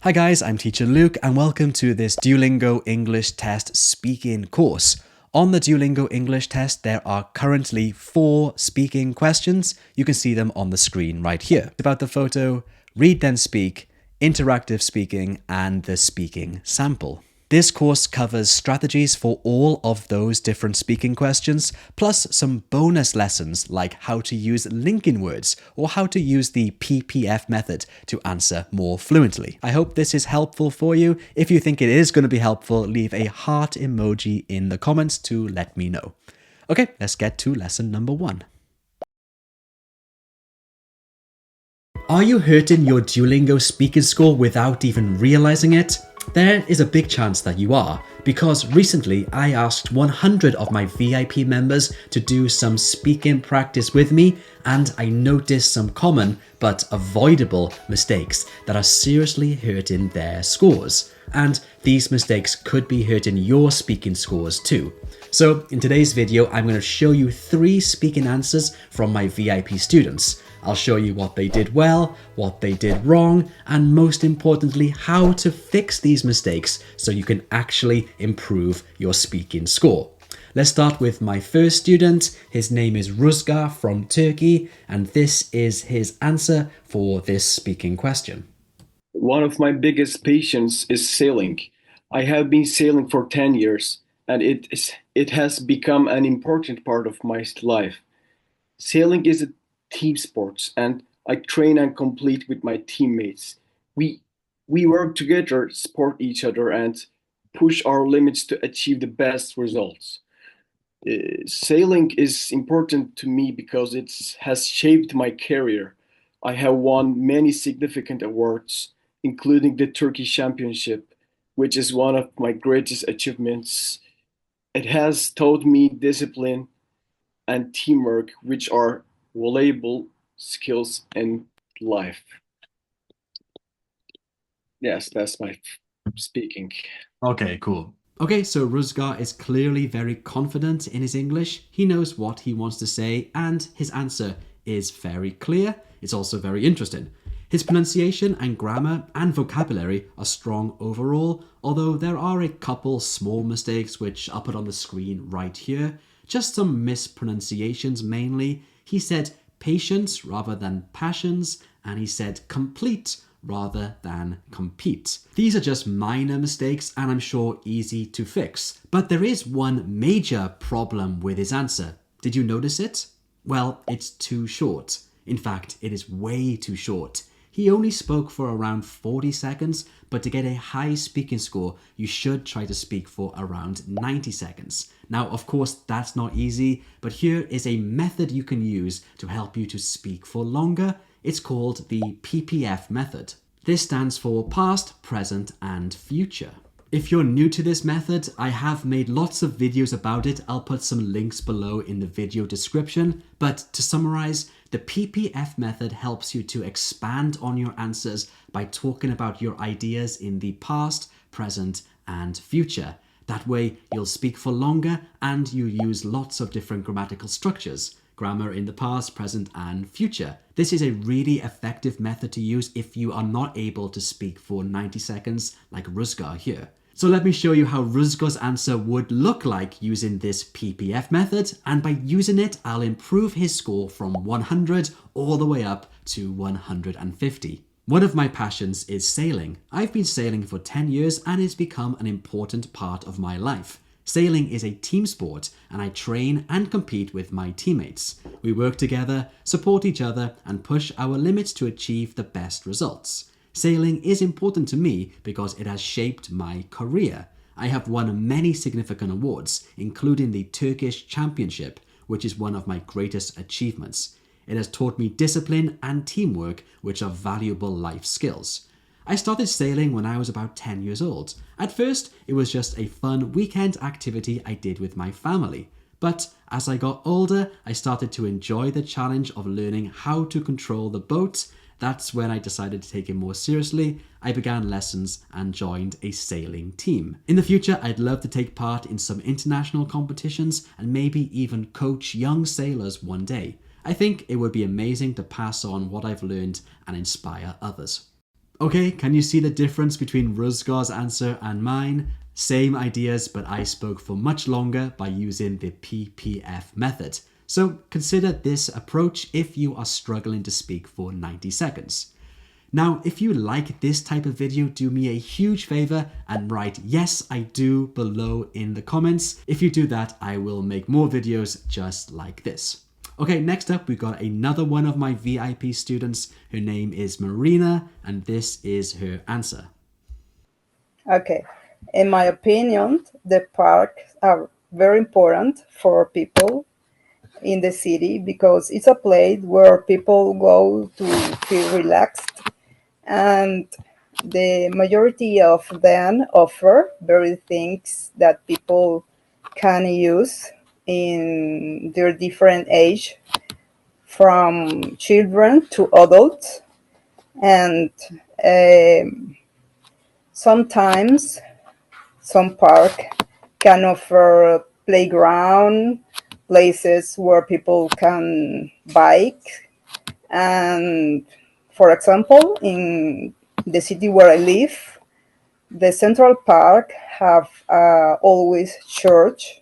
Hi guys, I'm Teacher Luke and welcome to this Duolingo English Test speaking course. On the Duolingo English Test, there are currently 4 speaking questions. You can see them on the screen right here. It's about the photo, read then speak, interactive speaking, and the speaking sample. This course covers strategies for all of those different speaking questions, plus some bonus lessons like how to use linking words or how to use the PPF method to answer more fluently. I hope this is helpful for you. If you think it is going to be helpful, leave a heart emoji in the comments to let me know. Okay, let's get to lesson number 1. Are you hurting your Duolingo speaking score without even realizing it? There is a big chance that you are, because recently I asked 100 of my VIP members to do some speaking practice with me, and I noticed some common but avoidable mistakes that are seriously hurting their scores. And these mistakes could be hurting your speaking scores too. So in today's video, I'm going to show you 3 speaking answers from my VIP students. I'll show you what they did well, what they did wrong, and most importantly, how to fix these mistakes so you can actually improve your speaking score. Let's start with my first student. His name is Ruzgar from Turkey, and this is his answer for this speaking question. One of my biggest passions is sailing. I have been sailing for 10 years, and it has become an important part of my life. Sailing is a team sport, and I train and compete with my teammates. We work together, support each other, and push our limits to achieve the best results. Sailing is important to me because it has shaped my career. I have won many significant awards, including the Turkish Championship, which is one of my greatest achievements. It has taught me discipline and teamwork, which are valuable skills in life. Yes, that's my speaking. Okay, cool. Okay, so Ruzgar is clearly very confident in his English. He knows what he wants to say, and his answer is very clear. It's also very interesting. His pronunciation and grammar and vocabulary are strong overall, although there are a couple small mistakes which I'll put on the screen right here. Just some mispronunciations mainly. He said patience rather than passions, and he said complete rather than compete. These are just minor mistakes and I'm sure easy to fix. But there is one major problem with his answer. Did you notice it? Well, it's too short. In fact, it is way too short. He only spoke for around 40 seconds, but to get a high speaking score, you should try to speak for around 90 seconds. Now, of course, that's not easy, but here is a method you can use to help you to speak for longer. It's called the PPF method. This stands for past, present, and future. If you're new to this method, I have made lots of videos about it. I'll put some links below in the video description. But to summarize, the PPF method helps you to expand on your answers by talking about your ideas in the past, present, and future. That way, you'll speak for longer and you use lots of different grammatical structures. Grammar in the past, present, and future. This is a really effective method to use if you are not able to speak for 90 seconds like Ruzgar here. So let me show you how Ruzgar's answer would look like using this PPF method, and by using it, I'll improve his score from 100 all the way up to 150. One of my passions is sailing. I've been sailing for 10 years and it's become an important part of my life. Sailing is a team sport and I train and compete with my teammates. We work together, support each other, and push our limits to achieve the best results. Sailing is important to me because it has shaped my career. I have won many significant awards, including the Turkish Championship, which is one of my greatest achievements. It has taught me discipline and teamwork, which are valuable life skills. I started sailing when I was about 10 years old. At first, it was just a fun weekend activity I did with my family. But as I got older, I started to enjoy the challenge of learning how to control the boat. That's when I decided to take it more seriously. I began lessons and joined a sailing team. In the future, I'd love to take part in some international competitions and maybe even coach young sailors one day. I think it would be amazing to pass on what I've learned and inspire others. Okay, can you see the difference between Ruzgar's answer and mine? Same ideas, but I spoke for much longer by using the PPF method. So consider this approach if you are struggling to speak for 90 seconds. Now, if you like this type of video, do me a huge favor and write "yes, I do" below in the comments. If you do that, I will make more videos just like this. Okay, next up, we got another one of my VIP students. Her name is Marina, and this is her answer. Okay. In my opinion, the parks are very important for people in the city because it's a place where people go to feel relaxed, and the majority of them offer very things that people can use in their different age, from children to adults. And um, sometimes some park can offer playground, places where people can bike. And for example, in the city where I live, the Central Park have always church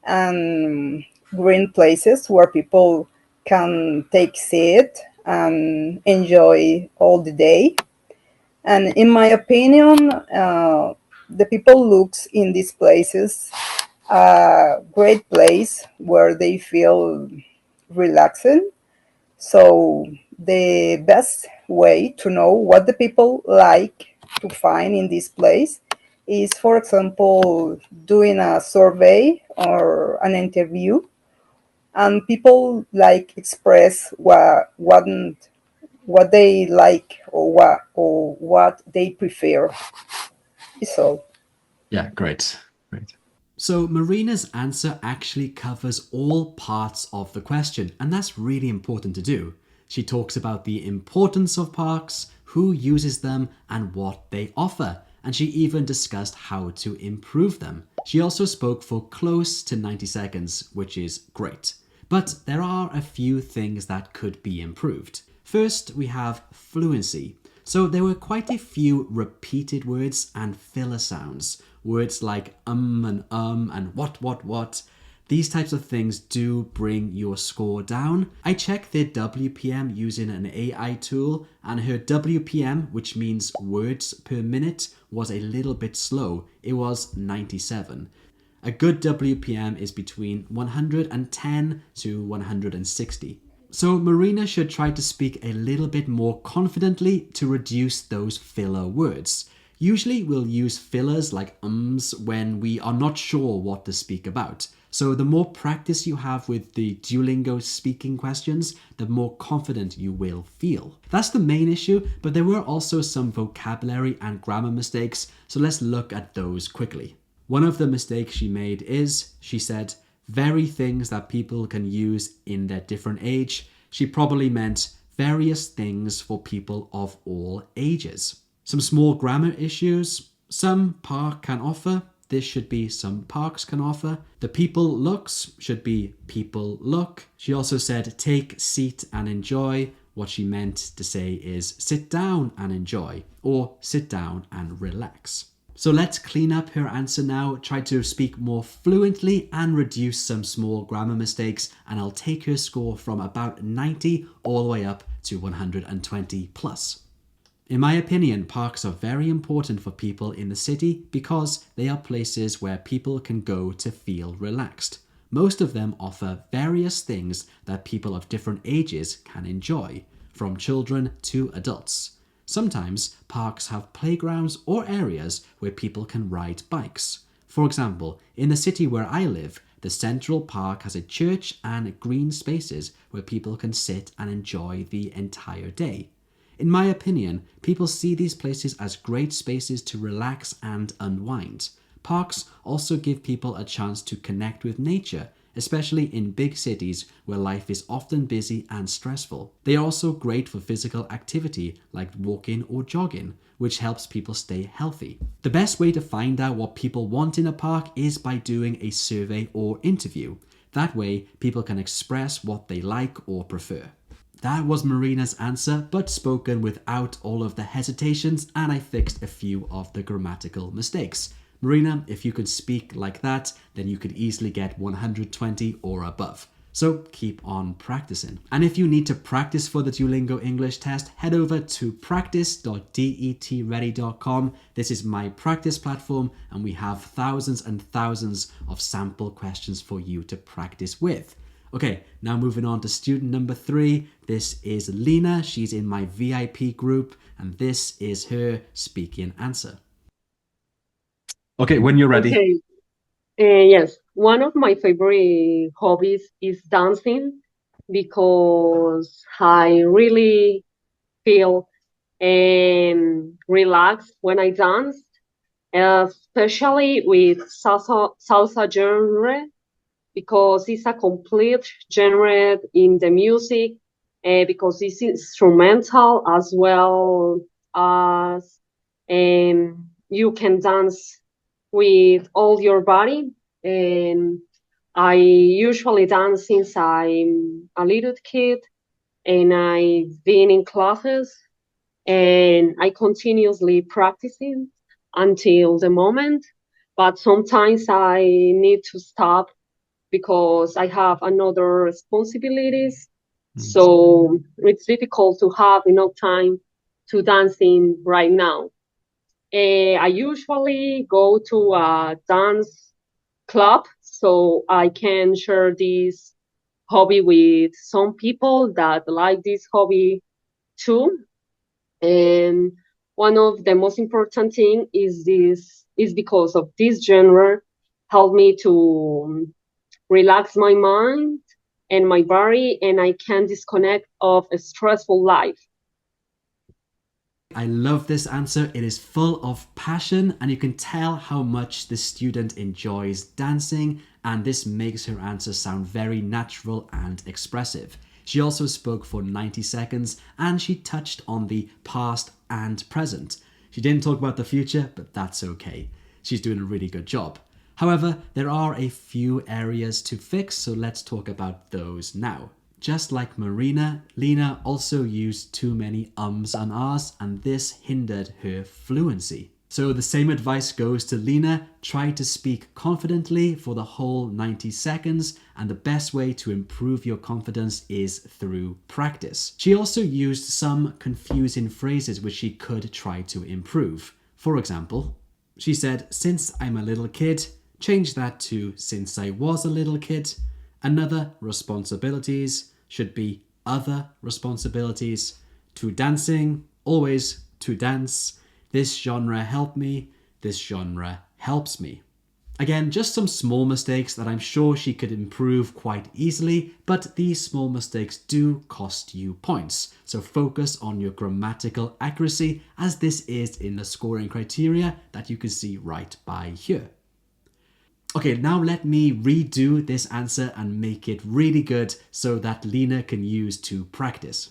and green places where people can take seat and enjoy all the day. And in my opinion, the people looks in these places a great place where they feel relaxing. So the best way to know what the people like to find in this place is, for example, doing a survey or an interview, and people like express what they like, or what they prefer. Is all. Yeah, great. Great. So Marina's answer actually covers all parts of the question, and that's really important to do. She talks about the importance of parks, who uses them, and what they offer, and she even discussed how to improve them. She also spoke for close to 90 seconds, which is great. But there are a few things that could be improved. First, we have fluency. So there were quite a few repeated words and filler sounds. Words like and what. These types of things do bring your score down. I checked their WPM using an AI tool, and her WPM, which means words per minute, was a little bit slow. It was 97. A good WPM is between 110 to 160. So Marina should try to speak a little bit more confidently to reduce those filler words. Usually we'll use fillers like ums when we are not sure what to speak about. So the more practice you have with the Duolingo speaking questions, the more confident you will feel. That's the main issue, but there were also some vocabulary and grammar mistakes, so let's look at those quickly. One of the mistakes she made is, she said, very things that people can use in their different age. She probably meant various things for people of all ages. Some small grammar issues. Some park can offer. This should be some parks can offer. The people looks should be people look. She also said take seat and enjoy. What she meant to say is sit down and enjoy, or sit down and relax. So let's clean up her answer now, try to speak more fluently and reduce some small grammar mistakes, and I'll take her score from about 90 all the way up to 120 plus. In my opinion, parks are very important for people in the city because they are places where people can go to feel relaxed. Most of them offer various things that people of different ages can enjoy, from children to adults. Sometimes parks have playgrounds or areas where people can ride bikes. For example, in the city where I live, the Central Park has a church and green spaces where people can sit and enjoy the entire day. In my opinion, people see these places as great spaces to relax and unwind. Parks also give people a chance to connect with nature, especially in big cities where life is often busy and stressful. They are also great for physical activity like walking or jogging, which helps people stay healthy. The best way to find out what people want in a park is by doing a survey or interview. That way, people can express what they like or prefer. that was Marina's answer, but spoken without all of the hesitations, and I fixed a few of the grammatical mistakes. Marina, if you could speak like that, then you could easily get 120 or above. So keep on practicing. And if you need to practice for the Duolingo English test, head over to practice.detready.com. This is my practice platform, and we have thousands and thousands of sample questions for you to practice with. Okay, now moving on to student number 3. This is Lena. She's in my VIP group, and this is her speaking answer. Okay, when you're ready. Okay. Yes, one of my favorite hobbies is dancing because I really feel relaxed when I dance, especially with salsa genre because it's a complete genre in the music, because it's instrumental as well as you can dance with all your body. And I usually dance since I'm a little kid, and I've been in classes, and I continuously practicing until the moment. But sometimes I need to stop because I have another responsibilities. So it's difficult to have enough time to dancing right now. I usually go to a dance club so I can share this hobby with some people that like this hobby too. And one of the most important thing is because of this genre help me to relax my mind and my body, and I can disconnect of a stressful life. I love this answer. It is full of passion, and you can tell how much the student enjoys dancing, and this makes her answer sound very natural and expressive. She also spoke for 90 seconds, and she touched on the past and present. She didn't talk about the future, but that's okay. She's doing a really good job. However, there are a few areas to fix, so let's talk about those now. Just like Marina, Lena also used too many ums and ahs, and this hindered her fluency. So the same advice goes to Lena. Try to speak confidently for the whole 90 seconds, and the best way to improve your confidence is through practice. She also used some confusing phrases which she could try to improve. For example, she said, "Since I'm a little kid," change that to "since I was a little kid." Another responsibilities should be other responsibilities. To dancing, always to dance. This genre helped me. This genre helps me. Again, just some small mistakes that I'm sure she could improve quite easily, but these small mistakes do cost you points. So focus on your grammatical accuracy, as this is in the scoring criteria that you can see right by here. Okay, now let me redo this answer and make it really good so that Lena can use to practice.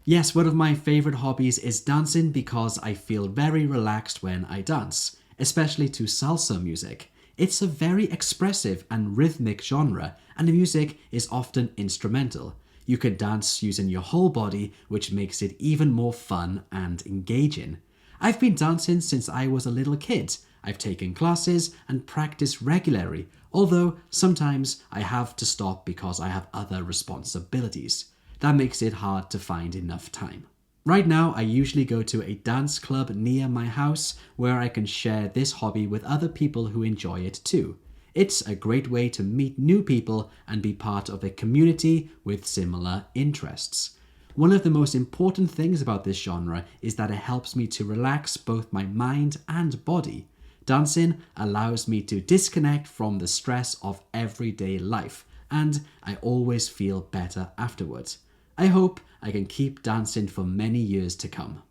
Yes, one of my favorite hobbies is dancing because I feel very relaxed when I dance, especially to salsa music. It's a very expressive and rhythmic genre, and the music is often instrumental. You can dance using your whole body, which makes it even more fun and engaging. I've been dancing since I was a little kid. I've taken classes and practiced regularly, although sometimes I have to stop because I have other responsibilities. That makes it hard to find enough time. Right now, I usually go to a dance club near my house where I can share this hobby with other people who enjoy it too. It's a great way to meet new people and be part of a community with similar interests. One of the most important things about this genre is that it helps me to relax both my mind and body. Dancing allows me to disconnect from the stress of everyday life, and I always feel better afterwards. I hope I can keep dancing for many years to come.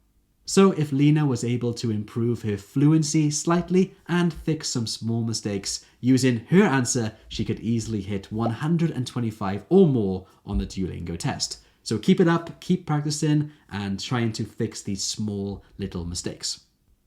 So if Lena was able to improve her fluency slightly and fix some small mistakes, using her answer, she could easily hit 125 or more on the Duolingo test. So keep it up, keep practicing, and trying to fix these small little mistakes.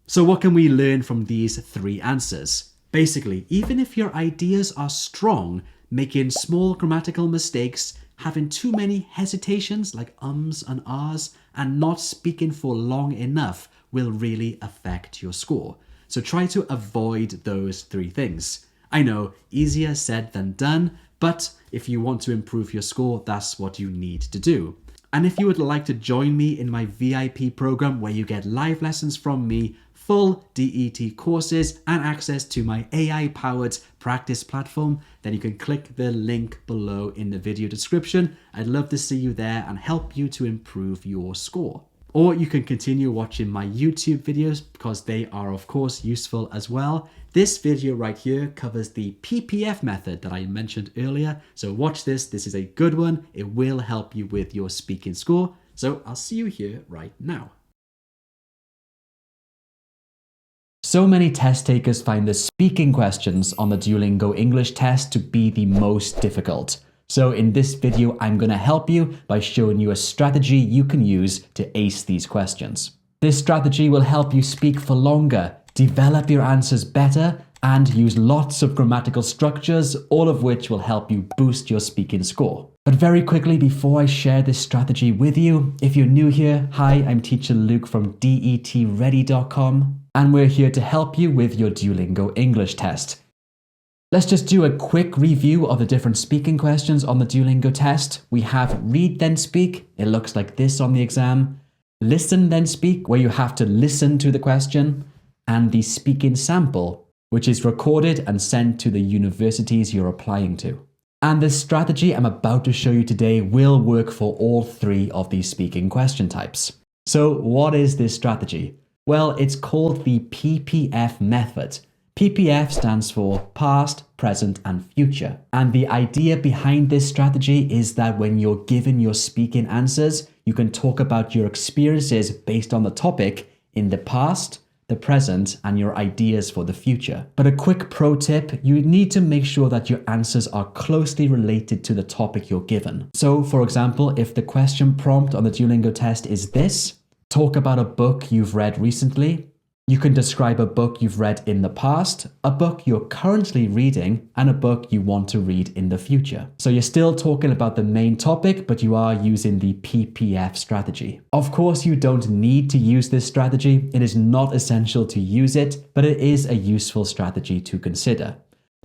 So what can we learn from these 3 answers? Basically, even if your ideas are strong, making small grammatical mistakes having too many hesitations like ums and ahs and not speaking for long enough will really affect your score. So try to avoid those three things. I know, easier said than done, but if you want to improve your score, that's what you need to do. And if you would like to join me in my VIP program where you get live lessons from me, full DET courses, and access to my AI-powered practice platform, then you can click the link below in the video description. I'd love to see you there and help you to improve your score. Or you can continue watching my YouTube videos because they are of course useful as well. This video right here covers the PPF method that I mentioned earlier. So watch this, this is a good one. It will help you with your speaking score. So I'll see you here right now. So many test takers find the speaking questions on the Duolingo English test to be the most difficult. So in this video, I'm going to help you by showing you a strategy you can use to ace these questions. This strategy will help you speak for longer, develop your answers better, and use lots of grammatical structures, all of which will help you boost your speaking score. But very quickly, before I share this strategy with you, if you're new here, hi, I'm teacher Luke from DETready.com, and we're here to help you with your Duolingo English test. Let's just do a quick review of the different speaking questions on the Duolingo test. We have read then speak. It looks like this on the exam. Listen then speak, where you have to listen to the question. And the speaking sample, which is recorded and sent to the universities you're applying to. And the strategy I'm about to show you today will work for all three of these speaking question types. So what is this strategy? Well, it's called the PPF method. PPF stands for past, present, and future. And the idea behind this strategy is that when you're given your speaking answers, you can talk about your experiences based on the topic in the past, the present, and your ideas for the future. But a quick pro tip, you need to make sure that your answers are closely related to the topic you're given. So for example, if the question prompt on the Duolingo test is this, talk about a book you've read recently, you can describe a book you've read in the past, a book you're currently reading, and a book you want to read in the future. So you're still talking about the main topic, but you are using the PPF strategy. Of course, you don't need to use this strategy. It is not essential to use it, but it is a useful strategy to consider.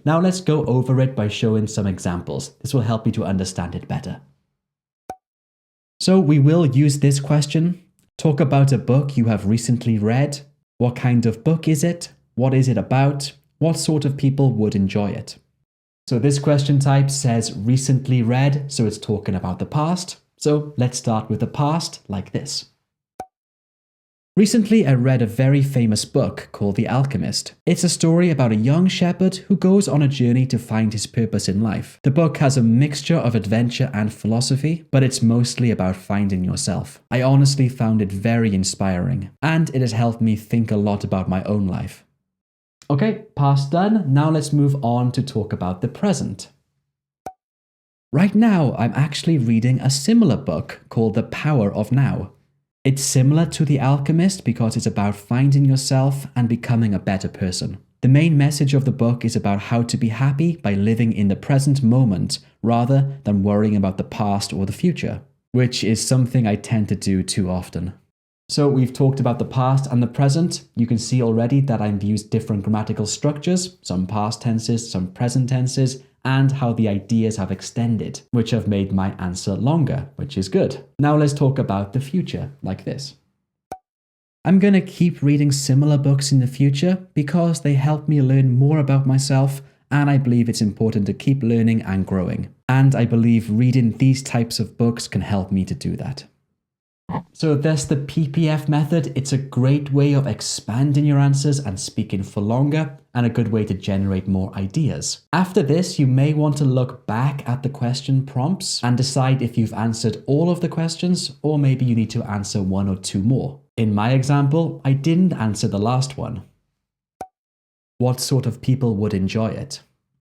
Now let's go over it by showing some examples. This will help you to understand it better. So we will use this question. Talk about a book you have recently read. What kind of book is it? What is it about? What sort of people would enjoy it? So this question type says recently read, so it's talking about the past. So let's start with the past like this. Recently, I read a very famous book called The Alchemist. It's a story about a young shepherd who goes on a journey to find his purpose in life. The book has a mixture of adventure and philosophy, but it's mostly about finding yourself. I honestly found it very inspiring, and it has helped me think a lot about my own life. Okay, past done. Now let's move on to talk about the present. Right now, I'm actually reading a similar book called The Power of Now. It's similar to The Alchemist because it's about finding yourself and becoming a better person. The main message of the book is about how to be happy by living in the present moment rather than worrying about the past or the future, which is something I tend to do too often. So we've talked about the past and the present. You can see already that I've used different grammatical structures, some past tenses, some present tenses, and how the ideas have extended, which have made my answer longer, which is good. Now let's talk about the future, like this. I'm going to keep reading similar books in the future because they help me learn more about myself, and I believe it's important to keep learning and growing. And I believe reading these types of books can help me to do that. So that's the PPF method. It's a great way of expanding your answers and speaking for longer, and a good way to generate more ideas. After this, you may want to look back at the question prompts and decide if you've answered all of the questions, or maybe you need to answer one or two more. In my example, I didn't answer the last one. What sort of people would enjoy it?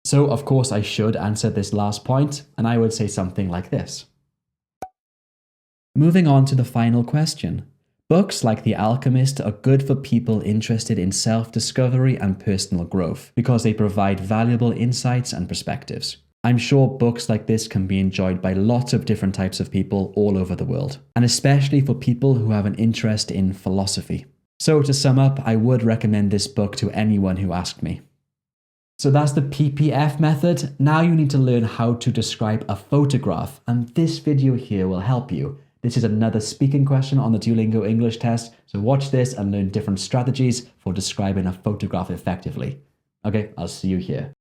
So of course I should answer this last point, and I would say something like this. Moving on to the final question. Books like The Alchemist are good for people interested in self-discovery and personal growth because they provide valuable insights and perspectives. I'm sure books like this can be enjoyed by lots of different types of people all over the world, and especially for people who have an interest in philosophy. So to sum up, I would recommend this book to anyone who asked me. So that's the PPF method. Now you need to learn how to describe a photograph, and this video here will help you. This is another speaking question on the Duolingo English test, so watch this and learn different strategies for describing a photograph effectively. Okay, I'll see you here.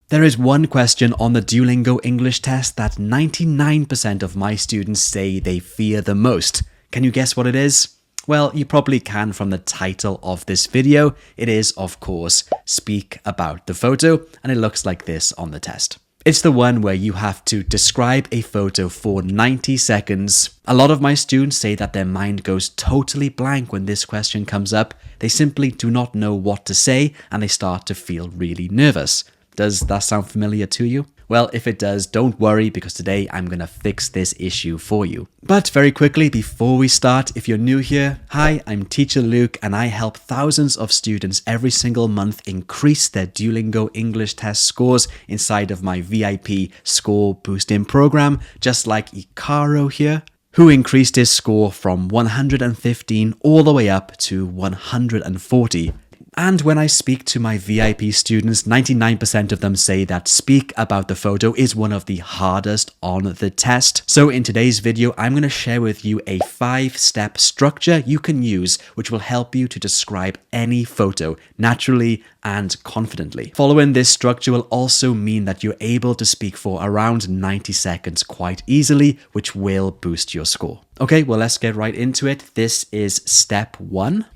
There is one question on the Duolingo English test that 99% of my students say they fear the most. Can you guess what it is? Well, you probably can from the title of this video. It is, of course, Speak About the Photo, and it looks like this on the test. It's the one where you have to describe a photo for 90 seconds. A lot of my students say that their mind goes totally blank when this question comes up. They simply do not know what to say, and they start to feel really nervous. Does that sound familiar to you? Well, if it does, don't worry, because today I'm going to fix this issue for you. But very quickly, before we start, if you're new here, hi, I'm Teacher Luke, and I help thousands of students every single month increase their Duolingo English test scores inside of my VIP score boosting program, just like Ikaro here, who increased his score from 115 all the way up to 140. And when I speak to my VIP students, 99% of them say that Speak About the Photo is one of the hardest on the test. So in today's video, I'm going to share with you a 5-step structure you can use, which will help you to describe any photo naturally and confidently. Following this structure will also mean that you're able to speak for around 90 seconds quite easily, which will boost your score. Okay, well, let's get right into it. This is step 1.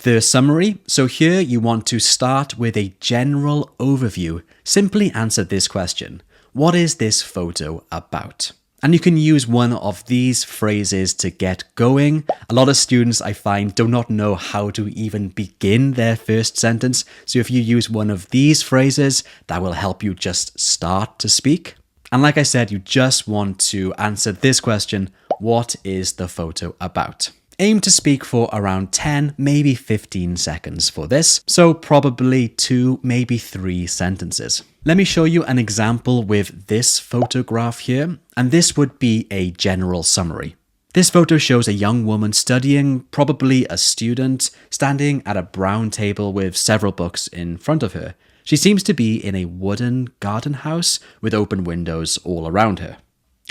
The summary. So here you want to start with a general overview. Simply answer this question. What is this photo about? And you can use one of these phrases to get going. A lot of students, I find, do not know how to even begin their first sentence. So if you use one of these phrases, that will help you just start to speak. And like I said, you just want to answer this question. What is the photo about? Aim to speak for around 10, maybe 15 seconds for this, so probably 2, maybe 3 sentences. Let me show you an example with this photograph here, and this would be a general summary. This photo shows a young woman studying, probably a student, standing at a brown table with several books in front of her. She seems to be in a wooden garden house with open windows all around her.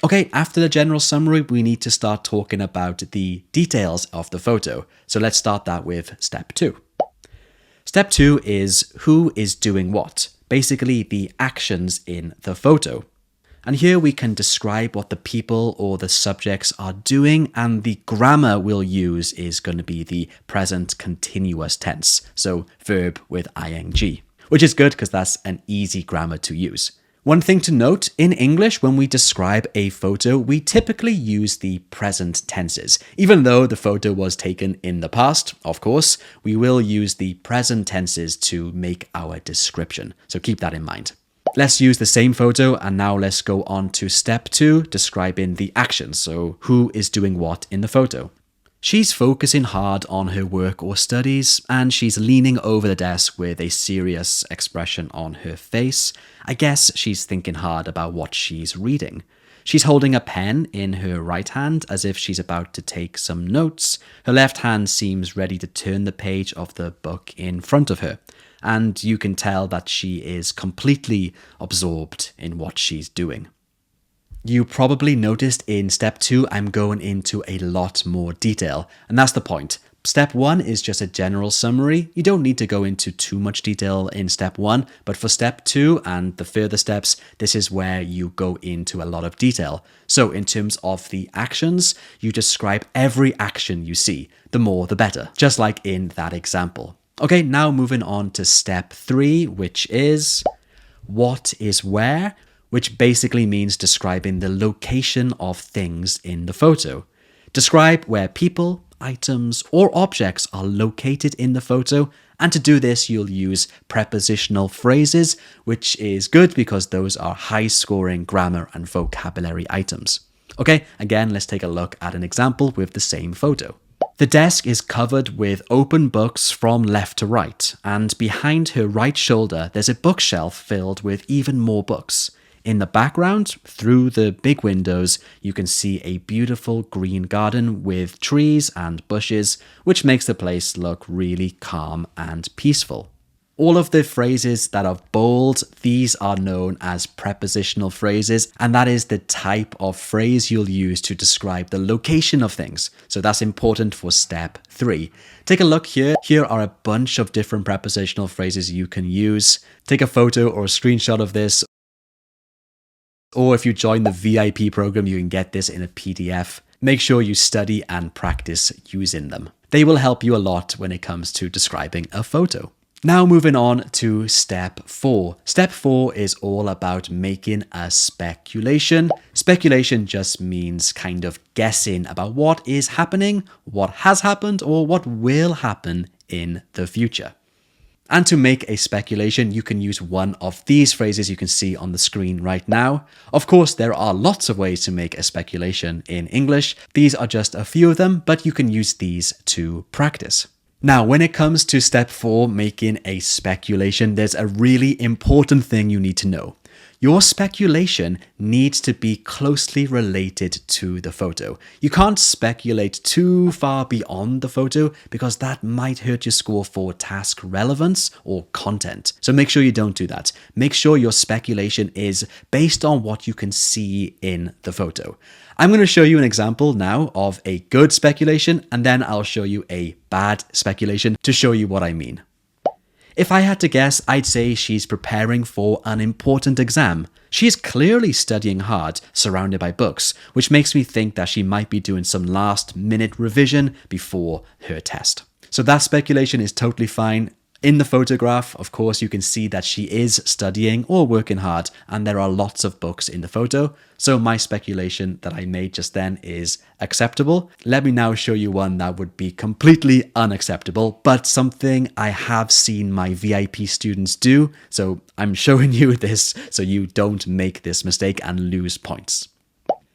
Okay, after the general summary, we need to start talking about the details of the photo. So let's start that with step 2. Step 2 is who is doing what, basically the actions in the photo. And here we can describe what the people or the subjects are doing, and the grammar we'll use is going to be the present continuous tense, so verb with ing, which is good because that's an easy grammar to use. One thing to note, in English, when we describe a photo, we typically use the present tenses. Even though the photo was taken in the past, of course, we will use the present tenses to make our description. So keep that in mind. Let's use the same photo, and now let's go on to step 2, describing the action. So who is doing what in the photo? She's focusing hard on her work or studies, and she's leaning over the desk with a serious expression on her face. I guess she's thinking hard about what she's reading. She's holding a pen in her right hand as if she's about to take some notes. Her left hand seems ready to turn the page of the book in front of her, and you can tell that she is completely absorbed in what she's doing. You probably noticed in step 2, I'm going into a lot more detail, and that's the point. Step 1 is just a general summary. You don't need to go into too much detail in step 1, but for step 2 and the further steps, this is where you go into a lot of detail. So in terms of the actions, you describe every action you see. The more, the better, just like in that example. Okay, now moving on to step 3, which is what is where, which basically means describing the location of things in the photo. Describe where people, items, or objects are located in the photo, and to do this you'll use prepositional phrases, which is good because those are high-scoring grammar and vocabulary items. Okay, again, let's take a look at an example with the same photo. The desk is covered with open books from left to right, and behind her right shoulder there's a bookshelf filled with even more books. In the background, through the big windows, you can see a beautiful green garden with trees and bushes, which makes the place look really calm and peaceful. All of the phrases that are bold, these are known as prepositional phrases, and that is the type of phrase you'll use to describe the location of things. So that's important for step 3. Take a look here. Here are a bunch of different prepositional phrases you can use. Take a photo or a screenshot of this. Or if you join the VIP program, you can get this in a PDF. Make sure you study and practice using them. They will help you a lot when it comes to describing a photo. Now moving on to step 4. Step 4 is all about making a speculation. Speculation just means kind of guessing about what is happening, what has happened, or what will happen in the future. And to make a speculation, you can use one of these phrases you can see on the screen right now. Of course, there are lots of ways to make a speculation in English. These are just a few of them, but you can use these to practice. Now, when it comes to step 4, making a speculation, there's a really important thing you need to know. Your speculation needs to be closely related to the photo. You can't speculate too far beyond the photo because that might hurt your score for task relevance or content. So make sure you don't do that. Make sure your speculation is based on what you can see in the photo. I'm going to show you an example now of a good speculation, and then I'll show you a bad speculation to show you what I mean. If I had to guess, I'd say she's preparing for an important exam. She is clearly studying hard, surrounded by books, which makes me think that she might be doing some last-minute revision before her test. So that speculation is totally fine. In the photograph, of course, you can see that she is studying or working hard, and there are lots of books in the photo. So my speculation that I made just then is acceptable. Let me now show you one that would be completely unacceptable, but something I have seen my VIP students do. So I'm showing you this so you don't make this mistake and lose points.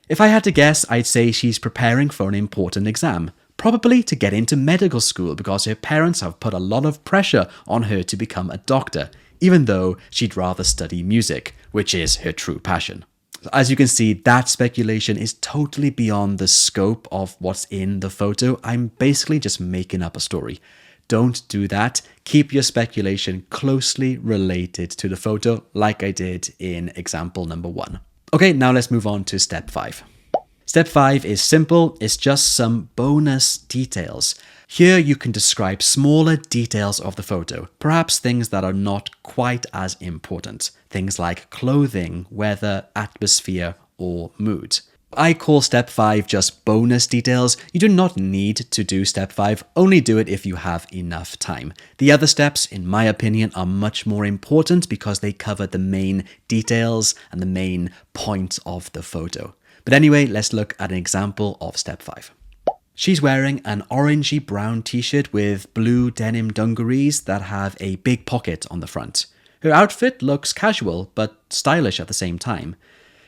If I had to guess, I'd say she's preparing for an important exam. Probably to get into medical school because her parents have put a lot of pressure on her to become a doctor, even though she'd rather study music, which is her true passion. As you can see, that speculation is totally beyond the scope of what's in the photo. I'm basically just making up a story. Don't do that. Keep your speculation closely related to the photo, like I did in example number 1. Okay, now let's move on to step 5. Step 5 is simple, it's just some bonus details. Here you can describe smaller details of the photo, perhaps things that are not quite as important, things like clothing, weather, atmosphere, or mood. I call step 5 just bonus details. You do not need to do step 5, only do it if you have enough time. The other steps, in my opinion, are much more important because they cover the main details and the main points of the photo. But anyway, let's look at an example of step 5. She's wearing an orangey brown t-shirt with blue denim dungarees that have a big pocket on the front. Her outfit looks casual, but stylish at the same time.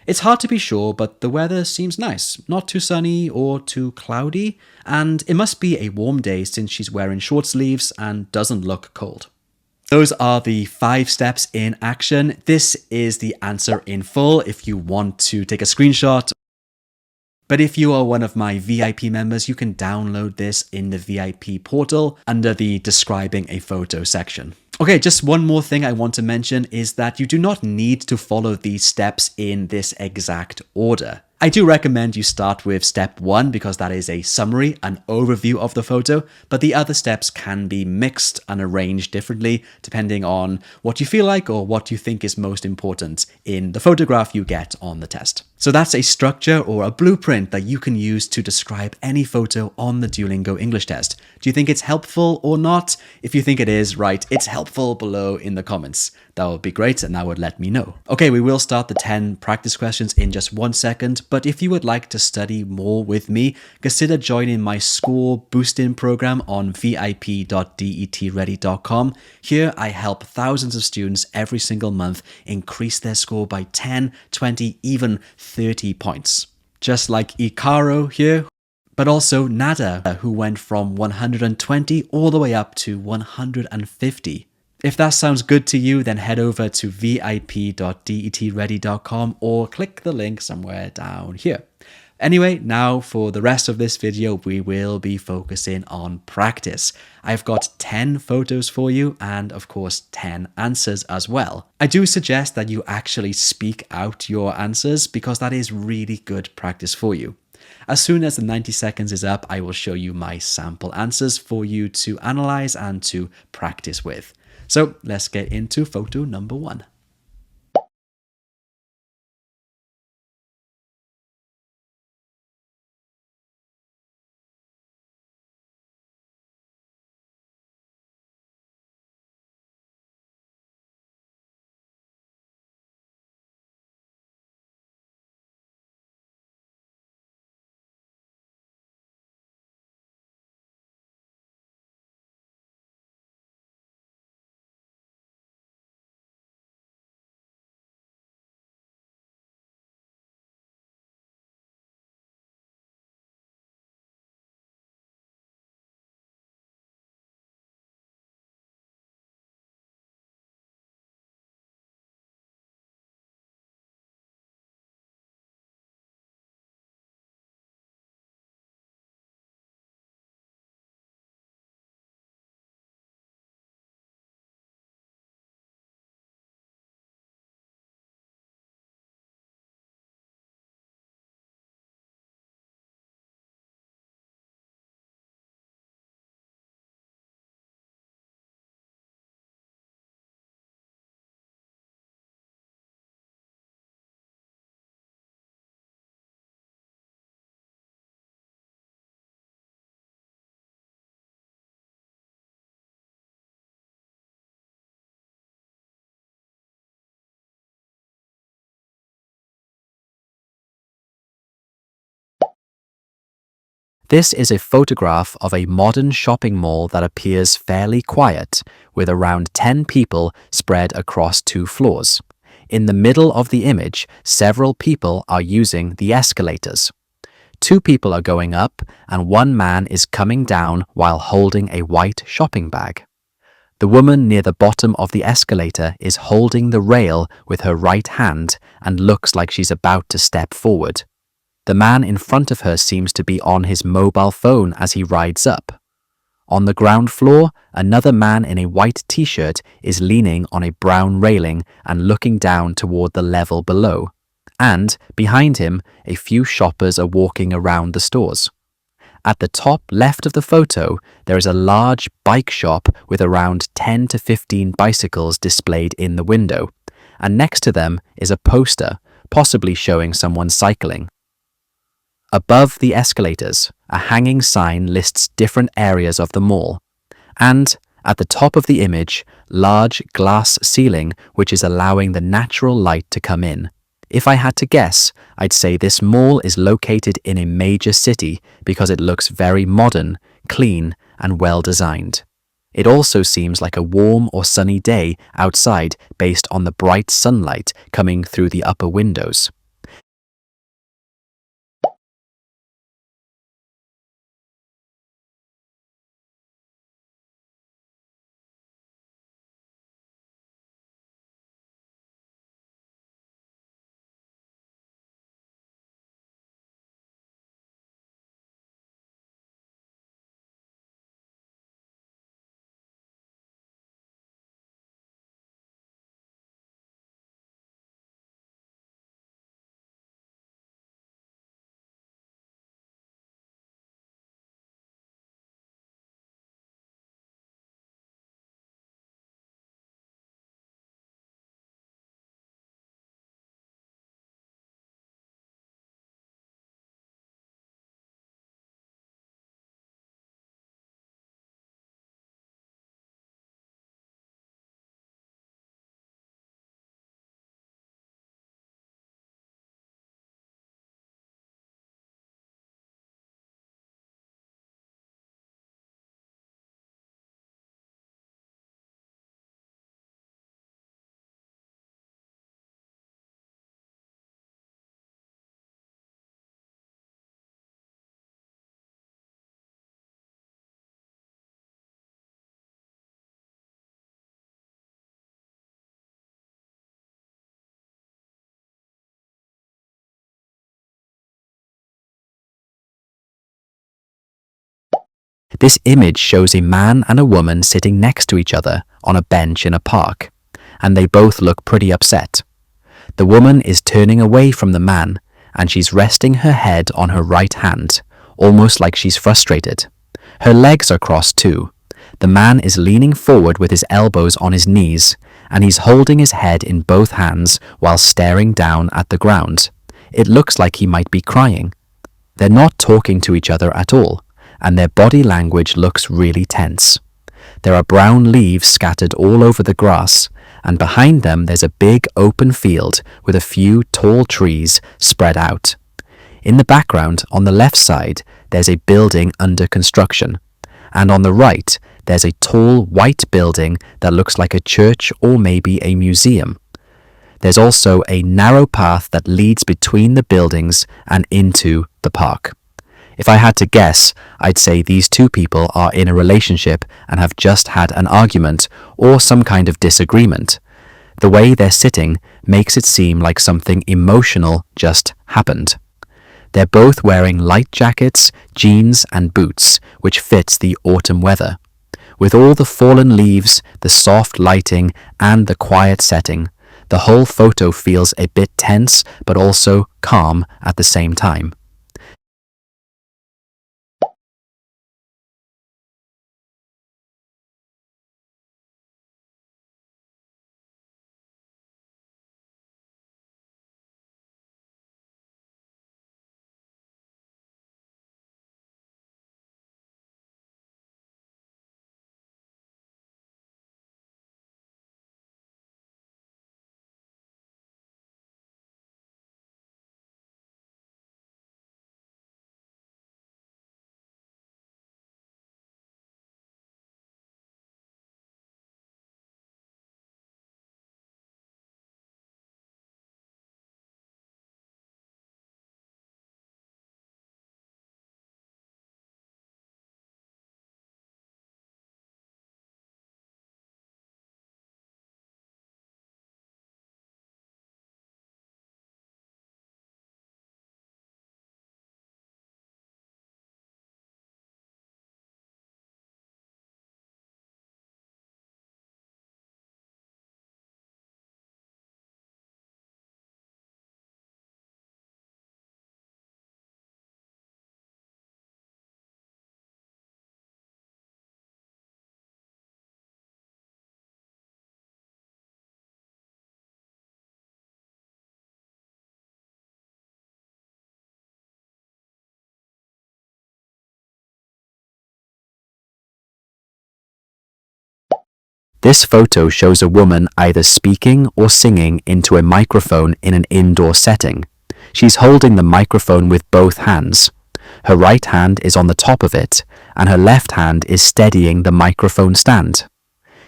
It's hard to be sure, but the weather seems nice, not too sunny or too cloudy, and it must be a warm day since she's wearing short sleeves and doesn't look cold. Those are the 5 steps in action. This is the answer in full if you want to take a screenshot. But if you are one of my VIP members, you can download this in the VIP portal under the describing a photo section. Okay, just one more thing I want to mention is that you do not need to follow these steps in this exact order. I do recommend you start with step 1 because that is a summary, an overview of the photo, but the other steps can be mixed and arranged differently depending on what you feel like or what you think is most important in the photograph you get on the test. So that's a structure or a blueprint that you can use to describe any photo on the Duolingo English test. Do you think it's helpful or not? If you think it is, right, it's helpful below in the comments. That would be great and that would let me know. Okay, we will start the 10 practice questions in just 1 second, but if you would like to study more with me, consider joining my score boosting program on vip.detready.com. Here I help thousands of students every single month increase their score by 10, 20, even 30 points. Just like Icaro here, but also Nada, who went from 120 all the way up to 150. If that sounds good to you, then head over to vip.detready.com or click the link somewhere down here. Anyway, now for the rest of this video, we will be focusing on practice. I've got 10 photos for you and of course 10 answers as well. I do suggest that you actually speak out your answers because that is really good practice for you. As soon as the 90 seconds is up, I will show you my sample answers for you to analyze and to practice with. So let's get into photo number 1. This is a photograph of a modern shopping mall that appears fairly quiet, with around 10 people spread across 2 floors. In the middle of the image, several people are using the escalators. 2 people are going up, and 1 man is coming down while holding a white shopping bag. The woman near the bottom of the escalator is holding the rail with her right hand and looks like she's about to step forward. The man in front of her seems to be on his mobile phone as he rides up. On the ground floor, another man in a white t-shirt is leaning on a brown railing and looking down toward the level below. And, behind him, a few shoppers are walking around the stores. At the top left of the photo, there is a large bike shop with around 10 to 15 bicycles displayed in the window, and next to them is a poster, possibly showing someone cycling. Above the escalators, a hanging sign lists different areas of the mall, and at the top of the image, large glass ceiling which is allowing the natural light to come in. If I had to guess, I'd say this mall is located in a major city because it looks very modern, clean, and well designed. It also seems like a warm or sunny day outside based on the bright sunlight coming through the upper windows. This image shows a man and a woman sitting next to each other on a bench in a park, and they both look pretty upset. The woman is turning away from the man, and she's resting her head on her right hand, almost like she's frustrated. Her legs are crossed too. The man is leaning forward with his elbows on his knees, and he's holding his head in both hands while staring down at the ground. It looks like he might be crying. They're not talking to each other at all, and their body language looks really tense. There are brown leaves scattered all over the grass, and behind them there's a big open field with a few tall trees spread out. In the background, on the left side, there's a building under construction, and on the right, there's a tall white building that looks like a church or maybe a museum. There's also a narrow path that leads between the buildings and into the park. If I had to guess, I'd say these two people are in a relationship and have just had an argument or some kind of disagreement. The way they're sitting makes it seem like something emotional just happened. They're both wearing light jackets, jeans and boots, which fits the autumn weather. With all the fallen leaves, the soft lighting and the quiet setting, the whole photo feels a bit tense but also calm at the same time. This photo shows a woman either speaking or singing into a microphone in an indoor setting. She's holding the microphone with both hands. Her right hand is on the top of it, and her left hand is steadying the microphone stand.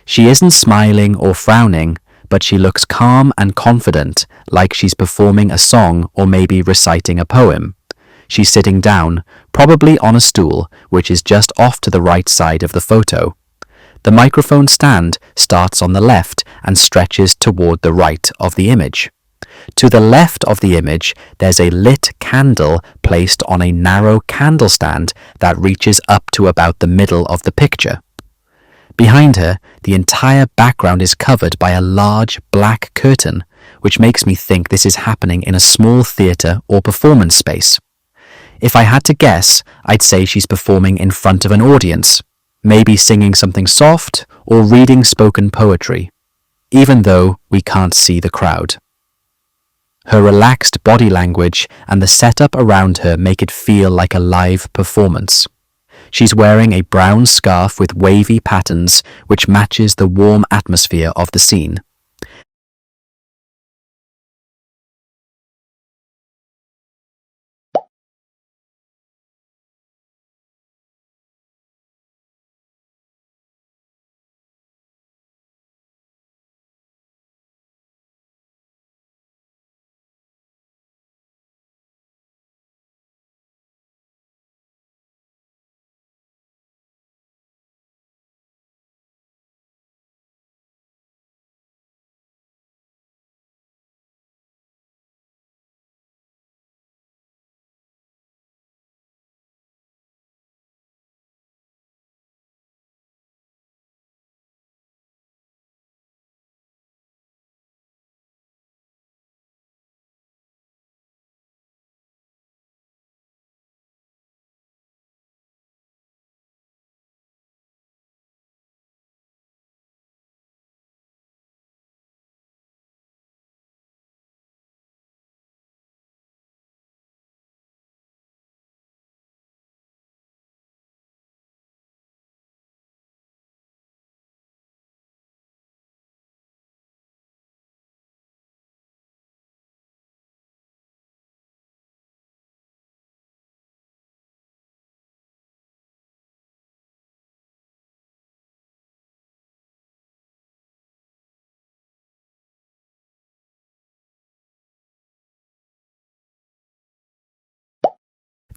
She isn't smiling or frowning, but she looks calm and confident, like she's performing a song or maybe reciting a poem. She's sitting down, probably on a stool, which is just off to the right side of the photo. The microphone stand starts on the left and stretches toward the right of the image. To the left of the image, there's a lit candle placed on a narrow candle stand that reaches up to about the middle of the picture. Behind her, the entire background is covered by a large black curtain, which makes me think this is happening in a small theatre or performance space. If I had to guess, I'd say she's performing in front of an audience, maybe singing something soft or reading spoken poetry, even though we can't see the crowd. Her relaxed body language and the setup around her make it feel like a live performance. She's wearing a brown scarf with wavy patterns, which matches the warm atmosphere of the scene.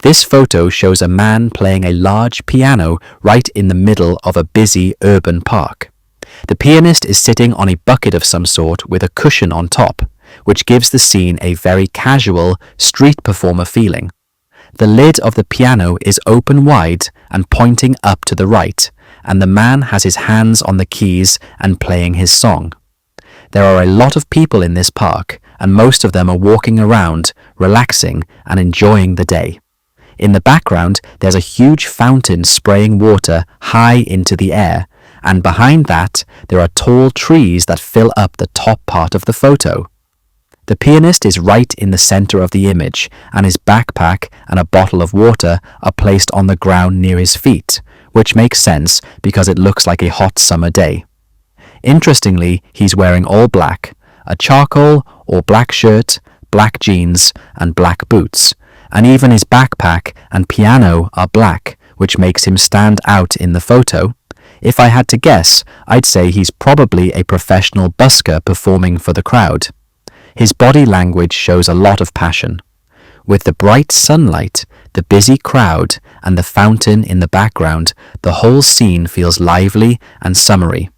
This photo shows a man playing a large piano right in the middle of a busy urban park. The pianist is sitting on a bucket of some sort with a cushion on top, which gives the scene a very casual, street performer feeling. The lid of the piano is open wide and pointing up to the right, and the man has his hands on the keys and playing his song. There are a lot of people in this park, and most of them are walking around, relaxing and enjoying the day. In the background, there's a huge fountain spraying water high into the air, and behind that, there are tall trees that fill up the top part of the photo. The pianist is right in the center of the image, and his backpack and a bottle of water are placed on the ground near his feet, which makes sense because it looks like a hot summer day. Interestingly, he's wearing all black, a charcoal or black shirt, black jeans, and black boots, and even his backpack and piano are black, which makes him stand out in the photo. If I had to guess, I'd say he's probably a professional busker performing for the crowd. His body language shows a lot of passion. With the bright sunlight, the busy crowd, and the fountain in the background, the whole scene feels lively and summery.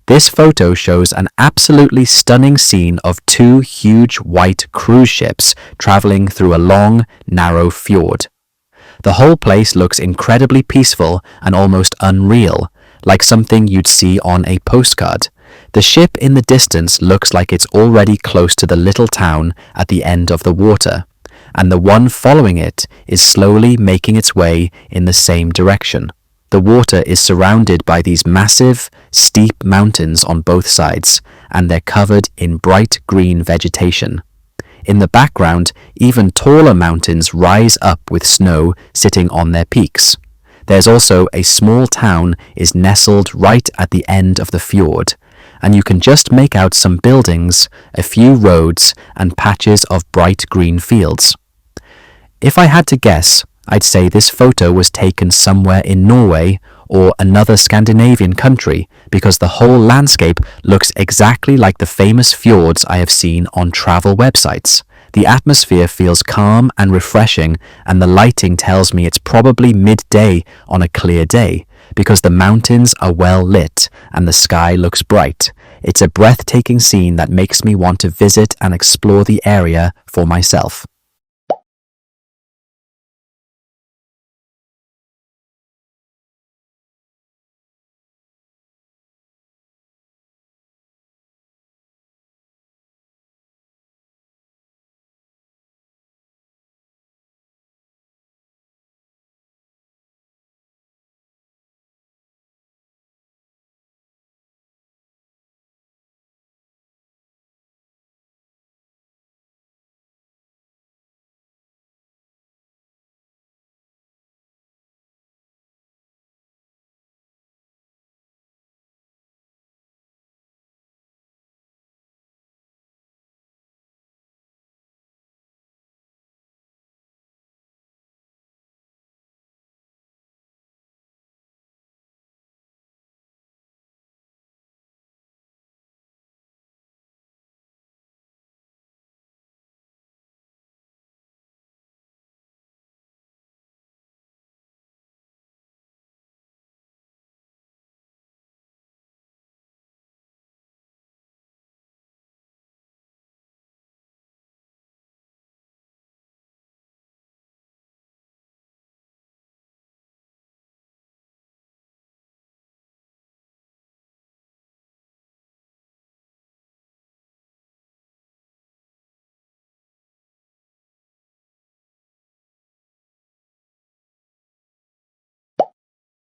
This photo shows an absolutely stunning scene of two huge white cruise ships traveling through a long, narrow fjord. The whole place looks incredibly peaceful and almost unreal, like something you'd see on a postcard. The ship in the distance looks like it's already close to the little town at the end of the water, and the one following it is slowly making its way in the same direction. The water is surrounded by these massive, steep mountains on both sides, and they're covered in bright green vegetation. In the background, even taller mountains rise up with snow sitting on their peaks. There's also a small town is nestled right at the end of the fjord, and you can just make out some buildings, a few roads, and patches of bright green fields. If I had to guess, I'd say this photo was taken somewhere in Norway or another Scandinavian country because the whole landscape looks exactly like the famous fjords I have seen on travel websites. The atmosphere feels calm and refreshing, and the lighting tells me it's probably midday on a clear day because the mountains are well lit and the sky looks bright. It's a breathtaking scene that makes me want to visit and explore the area for myself.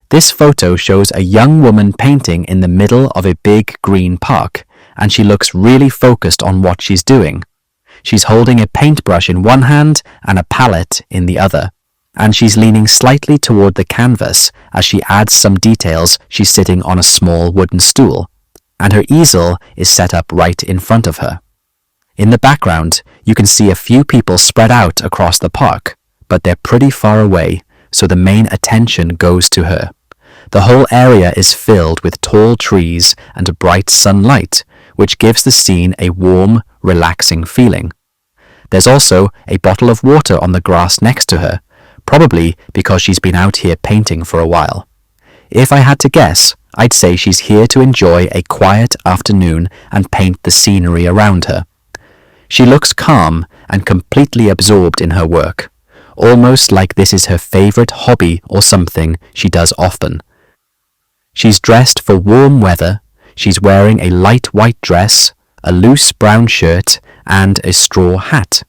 This photo shows a young woman painting in the middle of a big green park, and she looks really focused on what she's doing. She's holding a paintbrush in one hand and a palette in the other, and she's leaning slightly toward the canvas as she adds some details. She's sitting on a small wooden stool, and her easel is set up right in front of her. In the background, you can see a few people spread out across the park, but they're pretty far away, so the main attention goes to her. The whole area is filled with tall trees and bright sunlight, which gives the scene a warm, relaxing feeling. There's also a bottle of water on the grass next to her, probably because she's been out here painting for a while. If I had to guess, I'd say she's here to enjoy a quiet afternoon and paint the scenery around her. She looks calm and completely absorbed in her work, almost like this is her favorite hobby or something she does often. She's dressed for warm weather. She's wearing a light white dress, a loose brown shirt, and a straw hat.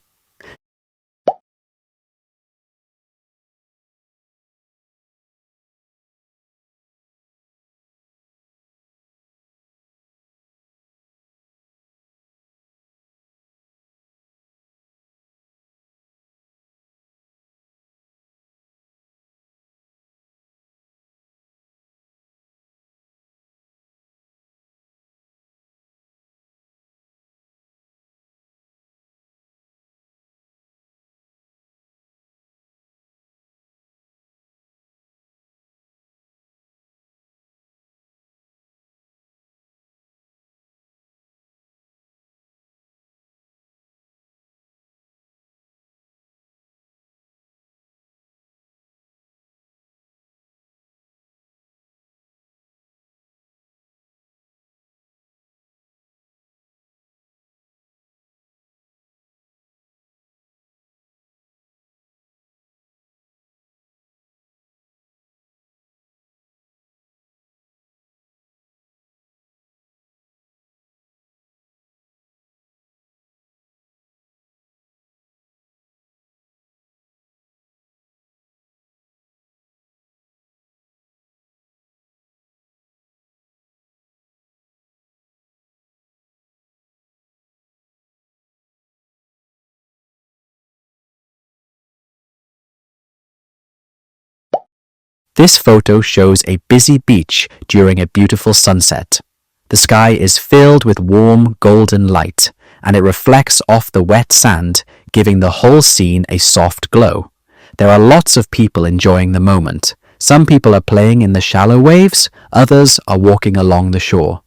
This photo shows a busy beach during a beautiful sunset. The sky is filled with warm golden light, and it reflects off the wet sand, giving the whole scene a soft glow. There are lots of people enjoying the moment. Some people are playing in the shallow waves, others are walking along the shore.